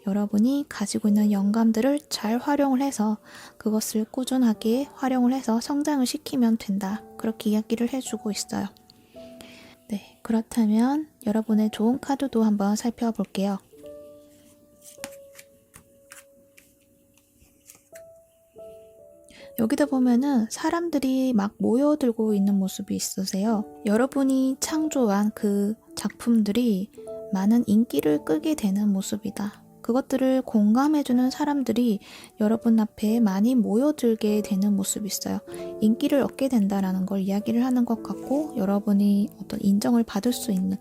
[SPEAKER 1] 여러분이 가지고 있는 영감들을 잘 활용을 해서 그것을 꾸준하게 활용을 해서 성장을 시키면 된다. 그렇게 이야기를 해주고 있어요. 네, 그렇다면 여러분의 좋은 카드도 한번 살펴볼게요. 여기다 보면은 사람들이 막 모여들고 있는 모습이 있으세요. 여러분이 창조한 그 작품들이 많은 인기를 끄게 되는 모습이다. 그것들을 공감해주는 사람들이 여러분 앞에 많이 모여들게 되는 모습이 있어요. 인기를 얻게 된다라는 걸 이야기를 하는 것 같고 여러분이 어떤 인정을 받을 수 있는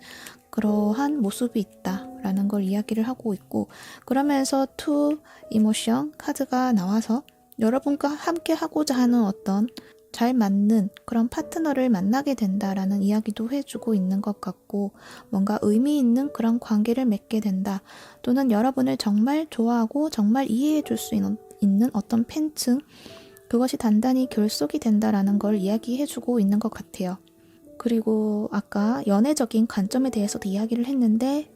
[SPEAKER 1] 그러한 모습이 있다라는 걸 이야기를 하고 있고 그러면서 투 이모션 카드가 나와서 여러분과 함께 하고자 하는 어떤 잘 맞는 그런 파트너를 만나게 된다라는 이야기도 해주고 있는 것 같고 뭔가 의미 있는 그런 관계를 맺게 된다. 또는 여러분을 정말 좋아하고 정말 이해해 줄 수 있는 어떤 팬층 그것이 단단히 결속이 된다라는 걸 이야기해주고 있는 것 같아요. 그리고 아까 연애적인 관점에 대해서도 이야기를 했는데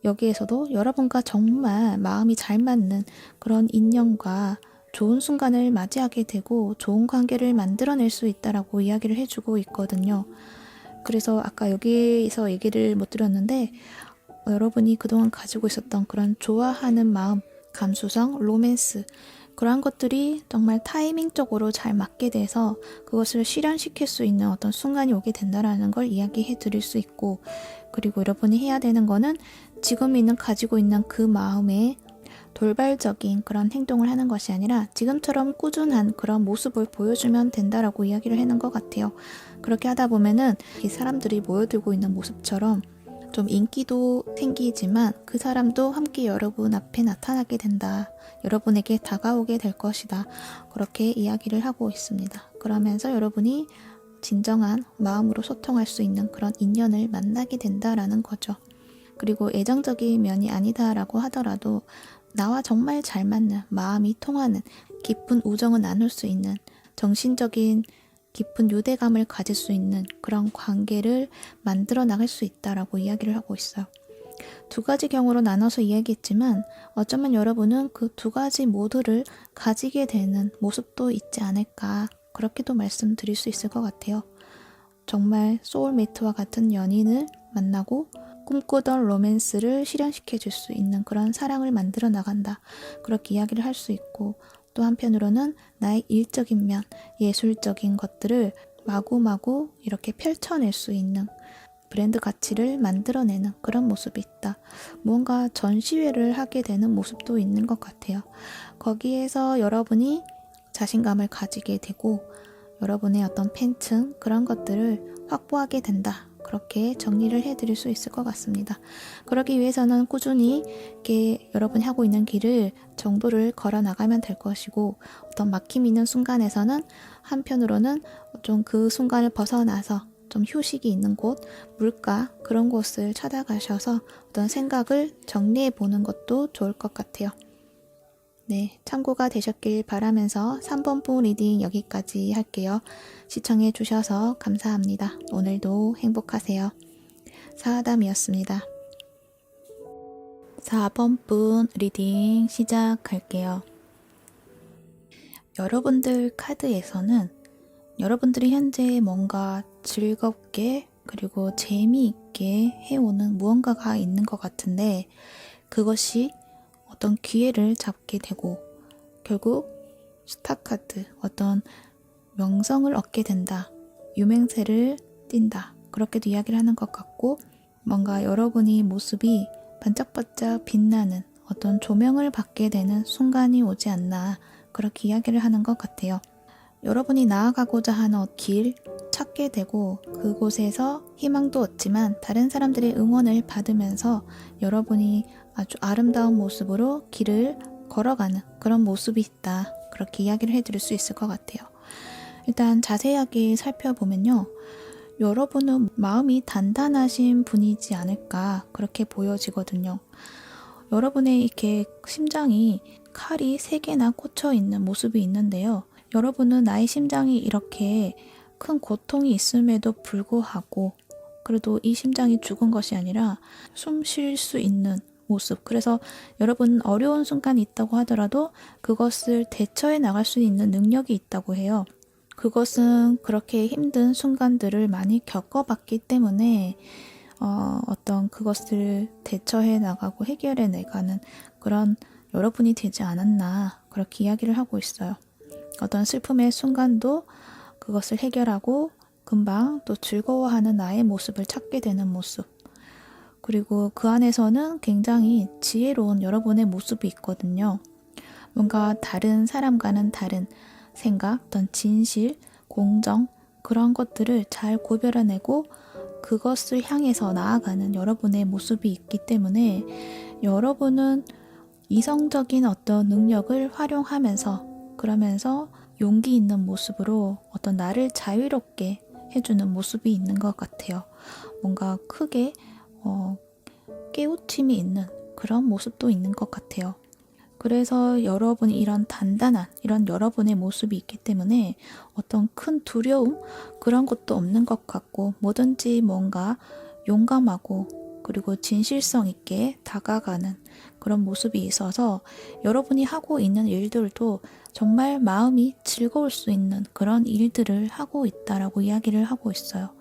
[SPEAKER 1] 여기에서도 여러분과 정말 마음이 잘 맞는 그런 인연과 좋은 순간을 맞이하게 되고 좋은 관계를 만들어낼 수 있다라고 이야기를 해주고 있거든요. 그래서 아까 여기서 얘기를 못 드렸는데 여러분이 그동안 가지고 있었던 그런 좋아하는 마음, 감수성, 로맨스 그러한 것들이 정말 타이밍적으로 잘 맞게 돼서 그것을 실현시킬 수 있는 어떤 순간이 오게 된다라는 걸 이야기해 드릴 수 있고 그리고 여러분이 해야 되는 거는 지금 가지고 있는 그 마음에 돌발적인 그런 행동을 하는 것이 아니라 지금처럼 꾸준한 그런 모습을 보여주면 된다라고 이야기를 하는 것 같아요. 그렇게 하다 보면은 이 사람들이 모여들고 있는 모습처럼 좀 인기도 생기지만 그 사람도 함께 여러분 앞에 나타나게 된다. 여러분에게 다가오게 될 것이다. 그렇게 이야기를 하고 있습니다. 그러면서 여러분이 진정한 마음으로 소통할 수 있는 그런 인연을 만나게 된다라는 거죠. 그리고 애정적인 면이 아니다라고 하더라도 나와 정말 잘 맞는 마음이 통하는 깊은 우정을 나눌 수 있는 정신적인 깊은 유대감을 가질 수 있는 그런 관계를 만들어 나갈 수 있다라고 이야기를 하고 있어요. 두 가지 경우로 나눠서 이야기했지만 어쩌면 여러분은 그 두 가지 모두를 가지게 되는 모습도 있지 않을까 그렇게도 말씀드릴 수 있을 것 같아요. 정말 소울메이트와 같은 연인을 만나고 꿈꾸던 로맨스를 실현시켜 줄 수 있는 그런 사랑을 만들어 나간다. 그렇게 이야기를 할 수 있고 또 한편으로는 나의 일적인 면, 예술적인 것들을 마구마구 이렇게 펼쳐낼 수 있는 브랜드 가치를 만들어내는 그런 모습이 있다. 무언가 전시회를 하게 되는 모습도 있는 것 같아요. 거기에서 여러분이 자신감을 가지게 되고 여러분의 어떤 팬층 그런 것들을 확보하게 된다. 그렇게 정리를 해드릴 수 있을 것 같습니다. 그러기 위해서는 꾸준히 이렇게 여러분이 하고 있는 길을 정도를 걸어 나가면 될 것이고 어떤 막힘이 있는 순간에서는 한편으로는 좀 그 순간을 벗어나서 좀 휴식이 있는 곳, 물가 그런 곳을 찾아가셔서 어떤 생각을 정리해 보는 것도 좋을 것 같아요. 네, 참고가 되셨길 바라면서 3번부 리딩 여기까지 할게요. 시청해 주셔서 감사합니다. 오늘도 행복하세요. 사아담이었습니다. 4번분 리딩 시작할게요. 여러분들 카드에서는 여러분들이 현재 뭔가 즐겁게 그리고 재미있게 해오는 무언가가 있는 것 같은데 그것이 어떤 기회를 잡게 되고 결국 스타카드, 어떤 명성을 얻게 된다, 유명세를 띈다, 그렇게도 이야기를 하는 것 같고, 뭔가 여러분이 모습이 반짝반짝 빛나는 어떤 조명을 받게 되는 순간이 오지 않나, 그렇게 이야기를 하는 것 같아요. 여러분이 나아가고자 하는 길 찾게 되고, 그곳에서 희망도 얻지만 다른 사람들의 응원을 받으면서 여러분이 아주 아름다운 모습으로 길을 걸어가는 그런 모습이 있다, 그렇게 이야기를 해드릴 수 있을 것 같아요. 일단 자세하게 살펴보면요, 여러분은 마음이 단단하신 분이지 않을까, 그렇게 보여지거든요. 여러분의 이렇게 심장이 칼이 3개나 꽂혀 있는 모습이 있는데요, 여러분은 나의 심장이 이렇게 큰 고통이 있음에도 불구하고 그래도 이 심장이 죽은 것이 아니라 숨 쉴 수 있는 모습, 그래서 여러분은 어려운 순간이 있다고 하더라도 그것을 대처해 나갈 수 있는 능력이 있다고 해요. 그것은 그렇게 힘든 순간들을 많이 겪어봤기 때문에 어떤 그것을 대처해 나가고 해결해 나가는 그런 여러분이 되지 않았나, 그렇게 이야기를 하고 있어요. 어떤 슬픔의 순간도 그것을 해결하고 금방 또 즐거워하는 나의 모습을 찾게 되는 모습, 그리고 그 안에서는 굉장히 지혜로운 여러분의 모습이 있거든요. 뭔가 다른 사람과는 다른 생각, 어떤 진실, 공정, 그런 것들을 잘 구별해내고 그것을 향해서 나아가는 여러분의 모습이 있기 때문에 여러분은 이성적인 어떤 능력을 활용하면서, 그러면서 용기 있는 모습으로 어떤 나를 자유롭게 해주는 모습이 있는 것 같아요. 뭔가 크게 깨우침이 있는 그런 모습도 있는 것 같아요. 그래서 여러분이 이런 단단한 이런 여러분의 모습이 있기 때문에 어떤 큰 두려움, 그런 것도 없는 것 같고, 뭐든지 뭔가 용감하고 그리고 진실성 있게 다가가는 그런 모습이 있어서 여러분이 하고 있는 일들도 정말 마음이 즐거울 수 있는 그런 일들을 하고 있다라고 이야기를 하고 있어요.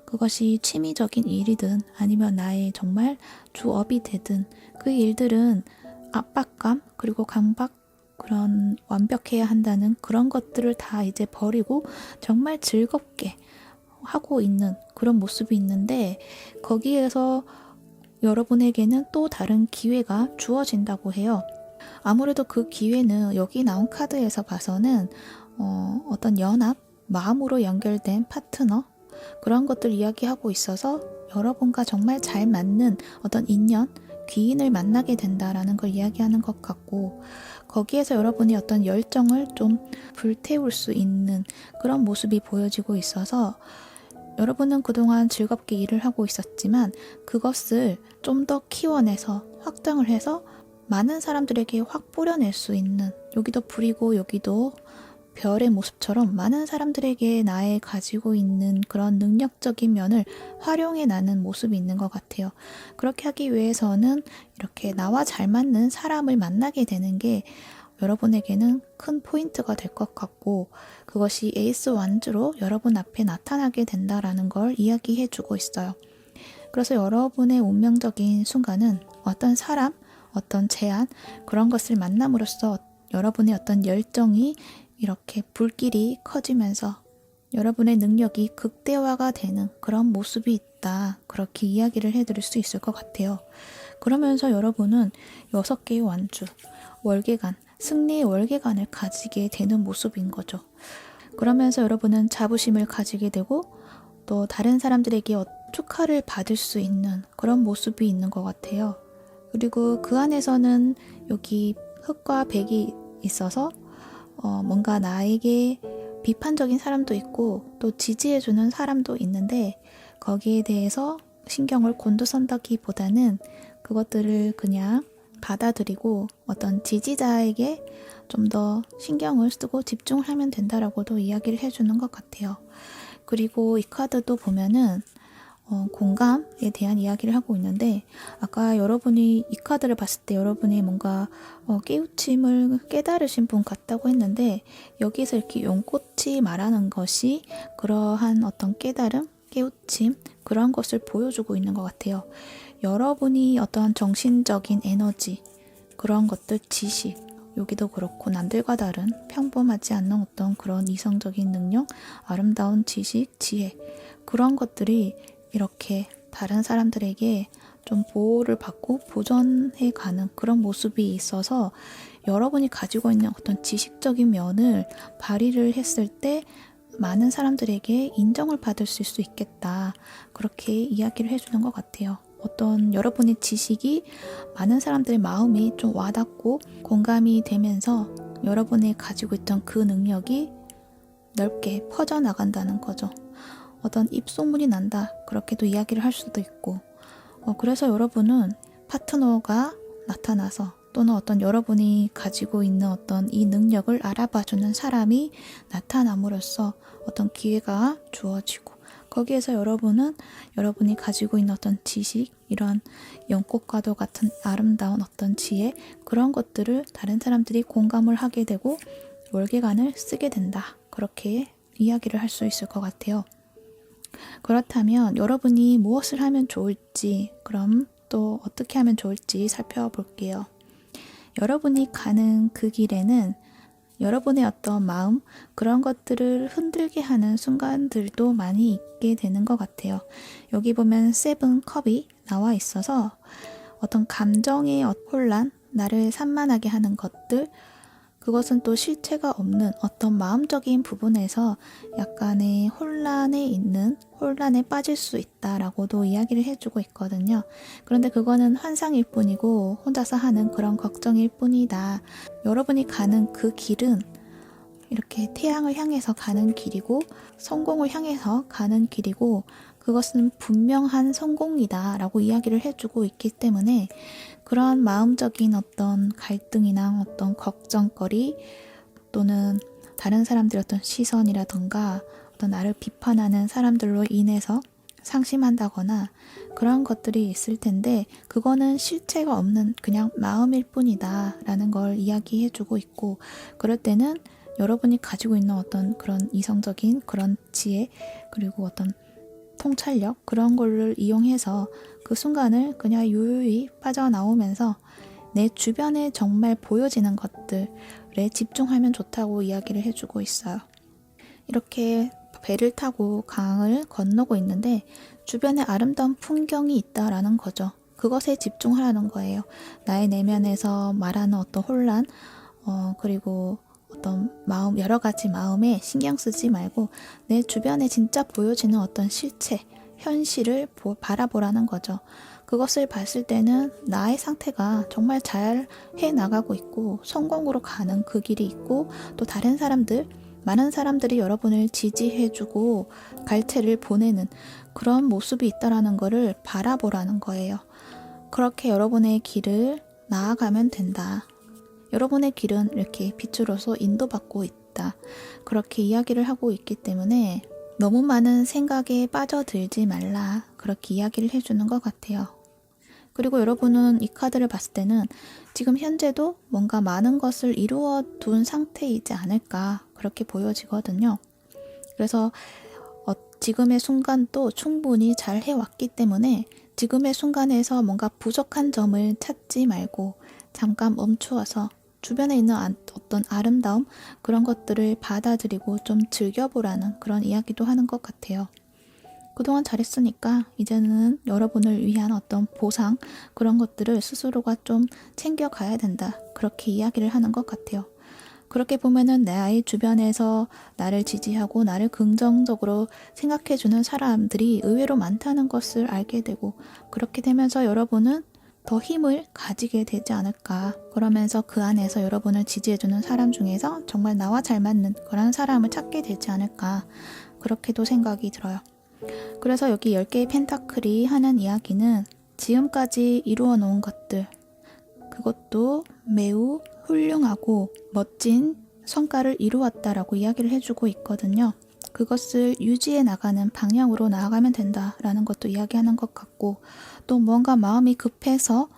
[SPEAKER 1] 그것이 취미적인 일이든 아니면 나의 정말 주업이 되든 그 일들은 압박감 그리고 강박, 그런 완벽해야 한다는 그런 것들을 다 이제 버리고 정말 즐겁게 하고 있는 그런 모습이 있는데, 거기에서 여러분에게는 또 다른 기회가 주어진다고 해요. 아무래도 그 기회는 여기 나온 카드에서 봐서는 어떤 연합, 마음으로 연결된 파트너, 그런 것들 이야기하고 있어서 여러분과 정말 잘 맞는 어떤 인연, 귀인을 만나게 된다라는 걸 이야기하는 것 같고, 거기에서 여러분이 어떤 열정을 좀 불태울 수 있는 그런 모습이 보여지고 있어서 여러분은 그동안 즐겁게 일을 하고 있었지만 그것을 좀 더 키워내서 확장을 해서 많은 사람들에게 확 뿌려낼 수 있는, 여기도 불이고 여기도 별의 모습처럼 많은 사람들에게 나의 가지고 있는 그런 능력적인 면을 활용해 나는 모습이 있는 것 같아요. 그렇게 하기 위해서는 이렇게 나와 잘 맞는 사람을 만나게 되는 게 여러분에게는 큰 포인트가 될 것 같고, 그것이 에이스 완주로 여러분 앞에 나타나게 된다라는 걸 이야기해 주고 있어요. 그래서 여러분의 운명적인 순간은 어떤 사람, 어떤 제안, 그런 것을 만남으로써 여러분의 어떤 열정이 이렇게 불길이 커지면서 여러분의 능력이 극대화가 되는 그런 모습이 있다, 그렇게 이야기를 해드릴 수 있을 것 같아요. 그러면서 여러분은 6개의 완주, 월계관, 승리의 월계관을 가지게 되는 모습인 거죠. 그러면서 여러분은 자부심을 가지게 되고 또 다른 사람들에게 축하를 받을 수 있는 그런 모습이 있는 것 같아요. 그리고 그 안에서는 여기 흑과 백이 있어서 뭔가 나에게 비판적인 사람도 있고 또 지지해주는 사람도 있는데, 거기에 대해서 신경을 곤두선다기보다는 그것들을 그냥 받아들이고 어떤 지지자에게 좀 더 신경을 쓰고 집중을 하면 된다라고도 이야기를 해주는 것 같아요. 그리고 이 카드도 보면은 공감에 대한 이야기를 하고 있는데, 아까 여러분이 이 카드를 봤을 때 여러분이 뭔가 깨우침을 깨달으신 분 같다고 했는데, 여기서 이렇게 용꽃이 말하는 것이 그러한 어떤 깨달음, 깨우침, 그런 것을 보여주고 있는 것 같아요. 여러분이 어떠한 정신적인 에너지, 그런 것들, 지식, 여기도 그렇고 남들과 다른 평범하지 않는 어떤 그런 이성적인 능력, 아름다운 지식, 지혜, 그런 것들이 이렇게 다른 사람들에게 좀 보호를 받고 보존해 가는 그런 모습이 있어서 여러분이 가지고 있는 어떤 지식적인 면을 발휘를 했을 때 많은 사람들에게 인정을 받을 수 있겠다. 그렇게 이야기를 해주는 것 같아요. 어떤 여러분의 지식이 많은 사람들의 마음이 좀 와닿고 공감이 되면서 여러분이 가지고 있던 그 능력이 넓게 퍼져나간다는 거죠. 어떤 입소문이 난다. 그렇게도 이야기를 할 수도 있고 그래서 여러분은 파트너가 나타나서 또는 어떤 여러분이 가지고 있는 어떤 이 능력을 알아봐주는 사람이 나타남으로써 어떤 기회가 주어지고 거기에서 여러분은 여러분이 가지고 있는 어떤 지식, 이런 연꽃과도 같은 아름다운 어떤 지혜, 그런 것들을 다른 사람들이 공감을 하게 되고 월계관을 쓰게 된다. 그렇게 이야기를 할 수 있을 것 같아요. 그렇다면 여러분이 무엇을 하면 좋을지, 그럼 또 어떻게 하면 좋을지 살펴볼게요. 여러분이 가는 그 길에는 여러분의 어떤 마음, 그런 것들을 흔들게 하는 순간들도 많이 있게 되는 것 같아요. 여기 보면 세븐 컵이 나와 있어서 어떤 감정의 혼란, 나를 산만하게 하는 것들, 그것은 또 실체가 없는 어떤 마음적인 부분에서 약간의 혼란에 빠질 수 있다라고도 이야기를 해주고 있거든요. 그런데 그거는 환상일 뿐이고 혼자서 하는 그런 걱정일 뿐이다. 여러분이 가는 그 길은 이렇게 태양을 향해서 가는 길이고 성공을 향해서 가는 길이고 그것은 분명한 성공이다 라고 이야기를 해주고 있기 때문에 그런 마음적인 어떤 갈등이나 어떤 걱정거리 또는 다른 사람들의 어떤 시선이라던가 어떤 나를 비판하는 사람들로 인해서 상심한다거나 그런 것들이 있을 텐데 그거는 실체가 없는 그냥 마음일 뿐이다 라는 걸 이야기해주고 있고 그럴 때는 여러분이 가지고 있는 어떤 그런 이성적인 그런 지혜 그리고 어떤 통찰력 그런 거를 이용해서 그 순간을 그냥 유유히 빠져나오면서 내 주변에 정말 보여지는 것들에 집중하면 좋다고 이야기를 해주고 있어요. 이렇게 배를 타고 강을 건너고 있는데 주변에 아름다운 풍경이 있다라는 거죠. 그것에 집중하라는 거예요. 나의 내면에서 말하는 어떤 혼란 그리고 어떤 마음, 여러 가지 마음에 신경 쓰지 말고 내 주변에 진짜 보여지는 어떤 실체, 현실을 바라보라는 거죠. 그것을 봤을 때는 나의 상태가 정말 잘 해나가고 있고 성공으로 가는 그 길이 있고 또 다른 사람들, 많은 사람들이 여러분을 지지해주고 갈채를 보내는 그런 모습이 있다라는 거를 바라보라는 거예요. 그렇게 여러분의 길을 나아가면 된다. 여러분의 길은 이렇게 빛으로서 인도받고 있다. 그렇게 이야기를 하고 있기 때문에 너무 많은 생각에 빠져들지 말라. 그렇게 이야기를 해주는 것 같아요. 그리고 여러분은 이 카드를 봤을 때는 지금 현재도 뭔가 많은 것을 이루어 둔 상태이지 않을까. 그렇게 보여지거든요. 그래서 지금의 순간도 충분히 잘 해왔기 때문에 지금의 순간에서 뭔가 부족한 점을 찾지 말고 잠깐 멈추어서 주변에 있는 어떤 아름다움 그런 것들을 받아들이고 좀 즐겨보라는 그런 이야기도 하는 것 같아요. 그동안 잘했으니까 이제는 여러분을 위한 어떤 보상 그런 것들을 스스로가 좀 챙겨가야 된다. 그렇게 이야기를 하는 것 같아요. 그렇게 보면은 나의 주변에서 나를 지지하고 나를 긍정적으로 생각해주는 사람들이 의외로 많다는 것을 알게 되고 그렇게 되면서 여러분은 더 힘을 가지게 되지 않을까. 그러면서 그 안에서 여러분을 지지해주는 사람 중에서 정말 나와 잘 맞는 그런 사람을 찾게 되지 않을까. 그렇게도 생각이 들어요. 그래서 여기 10개의 펜타클이 하는 이야기는 지금까지 이루어 놓은 것들 그것도 매우 훌륭하고 멋진 성과를 이루었다라고 이야기를 해주고 있거든요. 그것을 유지해 나가는 방향으로 나아가면 된다라는 것도 이야기하는 것 같고 또 뭔가 마음이 급해서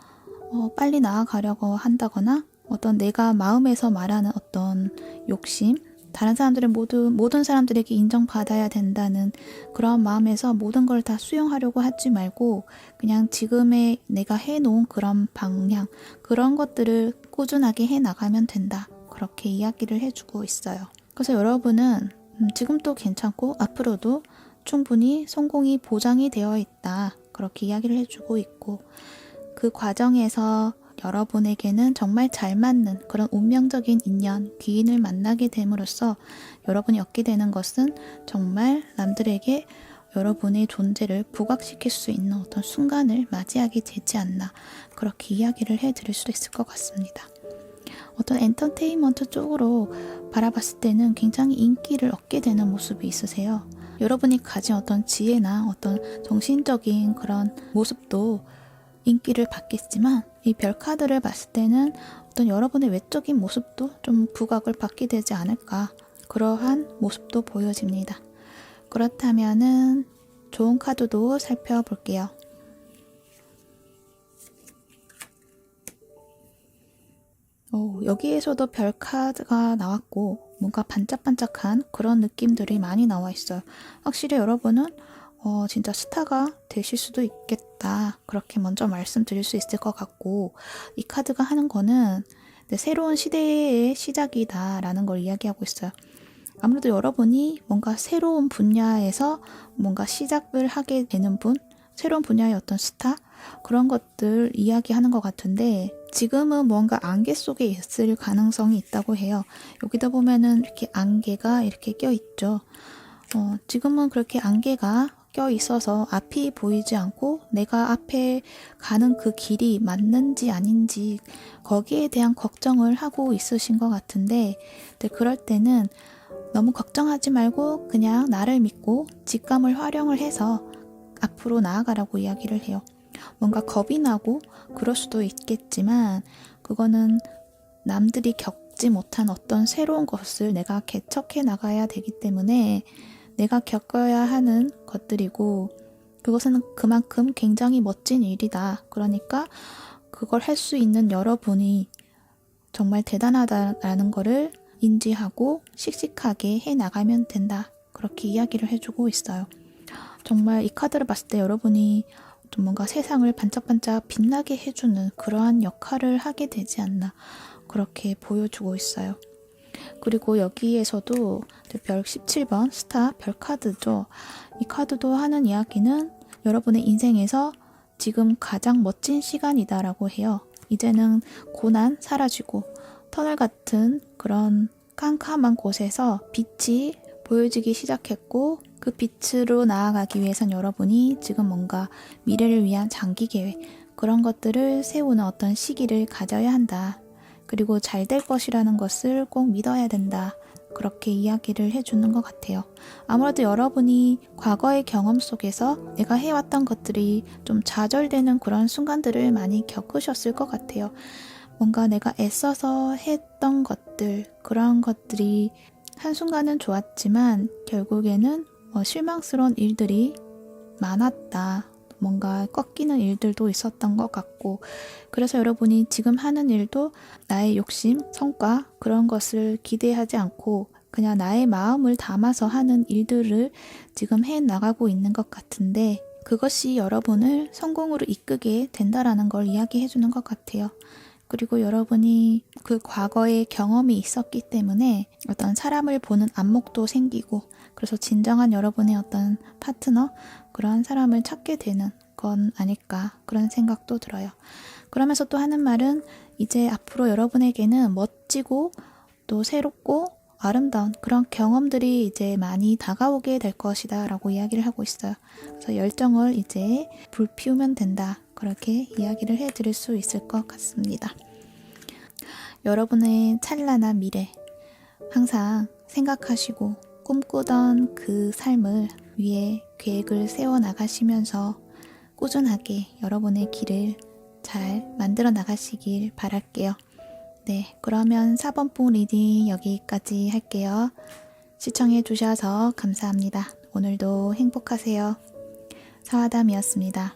[SPEAKER 1] 빨리 나아가려고 한다거나 어떤 내가 마음에서 말하는 어떤 욕심 다른 사람들은 모든 사람들에게 인정받아야 된다는 그런 마음에서 모든 걸 다 수용하려고 하지 말고 그냥 지금의 내가 해놓은 그런 방향, 그런 것들을 꾸준하게 해나가면 된다. 그렇게 이야기를 해주고 있어요. 그래서 여러분은 지금도 괜찮고 앞으로도 충분히 성공이 보장이 되어 있다. 그렇게 이야기를 해주고 있고 그 과정에서 여러분에게는 정말 잘 맞는 그런 운명적인 인연, 귀인을 만나게 됨으로써 여러분이 얻게 되는 것은 정말 남들에게 여러분의 존재를 부각시킬 수 있는 어떤 순간을 맞이하게 되지 않나 그렇게 이야기를 해드릴 수도 있을 것 같습니다. 어떤 엔터테인먼트 쪽으로 바라봤을 때는 굉장히 인기를 얻게 되는 모습이 있으세요. 여러분이 가진 어떤 지혜나 어떤 정신적인 그런 모습도 인기를 받겠지만 이 별카드를 봤을 때는 어떤 여러분의 외적인 모습도 좀 부각을 받게 되지 않을까 그러한 모습도 보여집니다. 그렇다면은 좋은 카드도 살펴볼게요. 여기에서도 별 카드가 나왔고 뭔가 반짝반짝한 그런 느낌들이 많이 나와 있어요. 확실히 여러분은 진짜 스타가 되실 수도 있겠다. 그렇게 먼저 말씀드릴 수 있을 것 같고 이 카드가 하는 거는 새로운 시대의 시작이다 라는 걸 이야기하고 있어요. 아무래도 여러분이 뭔가 새로운 분야에서 뭔가 시작을 하게 되는 분, 새로운 분야의 어떤 스타 그런 것들 이야기하는 것 같은데 지금은 뭔가 안개 속에 있을 가능성이 있다고 해요. 여기다 보면은 이렇게 안개가 이렇게 껴있죠. 지금은 그렇게 안개가 껴 있어서 앞이 보이지 않고 내가 앞에 가는 그 길이 맞는지 아닌지 거기에 대한 걱정을 하고 있으신 것 같은데 그럴 때는 너무 걱정하지 말고 그냥 나를 믿고 직감을 활용을 해서 앞으로 나아가라고 이야기를 해요. 뭔가 겁이 나고 그럴 수도 있겠지만 그거는 남들이 겪지 못한 어떤 새로운 것을 내가 개척해 나가야 되기 때문에 내가 겪어야 하는 것들이고 그것은 그만큼 굉장히 멋진 일이다. 그러니까 그걸 할 수 있는 여러분이 정말 대단하다라는 거를 인지하고 씩씩하게 해나가면 된다. 그렇게 이야기를 해주고 있어요. 정말 이 카드를 봤을 때 여러분이 좀 뭔가 세상을 반짝반짝 빛나게 해주는 그러한 역할을 하게 되지 않나 그렇게 보여주고 있어요. 그리고 여기에서도 별 17번 스타 별 카드죠. 이 카드도 하는 이야기는 여러분의 인생에서 지금 가장 멋진 시간이다라고 해요. 이제는 고난 사라지고 터널 같은 그런 캄캄한 곳에서 빛이 보여지기 시작했고 그 빛으로 나아가기 위해선 여러분이 지금 뭔가 미래를 위한 장기 계획 그런 것들을 세우는 어떤 시기를 가져야 한다. 그리고 잘 될 것이라는 것을 꼭 믿어야 된다. 그렇게 이야기를 해주는 것 같아요. 아무래도 여러분이 과거의 경험 속에서 내가 해왔던 것들이 좀 좌절되는 그런 순간들을 많이 겪으셨을 것 같아요. 뭔가 내가 애써서 했던 것들, 그런 것들이 한순간은 좋았지만 결국에는 실망스러운 일들이 많았다. 뭔가 꺾이는 일들도 있었던 것 같고 그래서 여러분이 지금 하는 일도 나의 욕심, 성과 그런 것을 기대하지 않고 그냥 나의 마음을 담아서 하는 일들을 지금 해나가고 있는 것 같은데 그것이 여러분을 성공으로 이끄게 된다라는 걸 이야기해 주는 것 같아요. 그리고 여러분이 그 과거의 경험이 있었기 때문에 어떤 사람을 보는 안목도 생기고 그래서 진정한 여러분의 어떤 파트너 그러한 사람을 찾게 되는 건 아닐까 그런 생각도 들어요. 그러면서 또 하는 말은 이제 앞으로 여러분에게는 멋지고 또 새롭고 아름다운 그런 경험들이 이제 많이 다가오게 될 것이다 라고 이야기를 하고 있어요. 그래서 열정을 이제 불피우면 된다. 그렇게 이야기를 해드릴 수 있을 것 같습니다. 여러분의 찬란한 미래 항상 생각하시고 꿈꾸던 그 삶을 위해 계획을 세워나가시면서 꾸준하게 여러분의 길을 잘 만들어 나가시길 바랄게요. 네, 그러면 4번뽕 리딩 여기까지 할게요. 시청해 주셔서 감사합니다. 오늘도 행복하세요. 사화담이었습니다.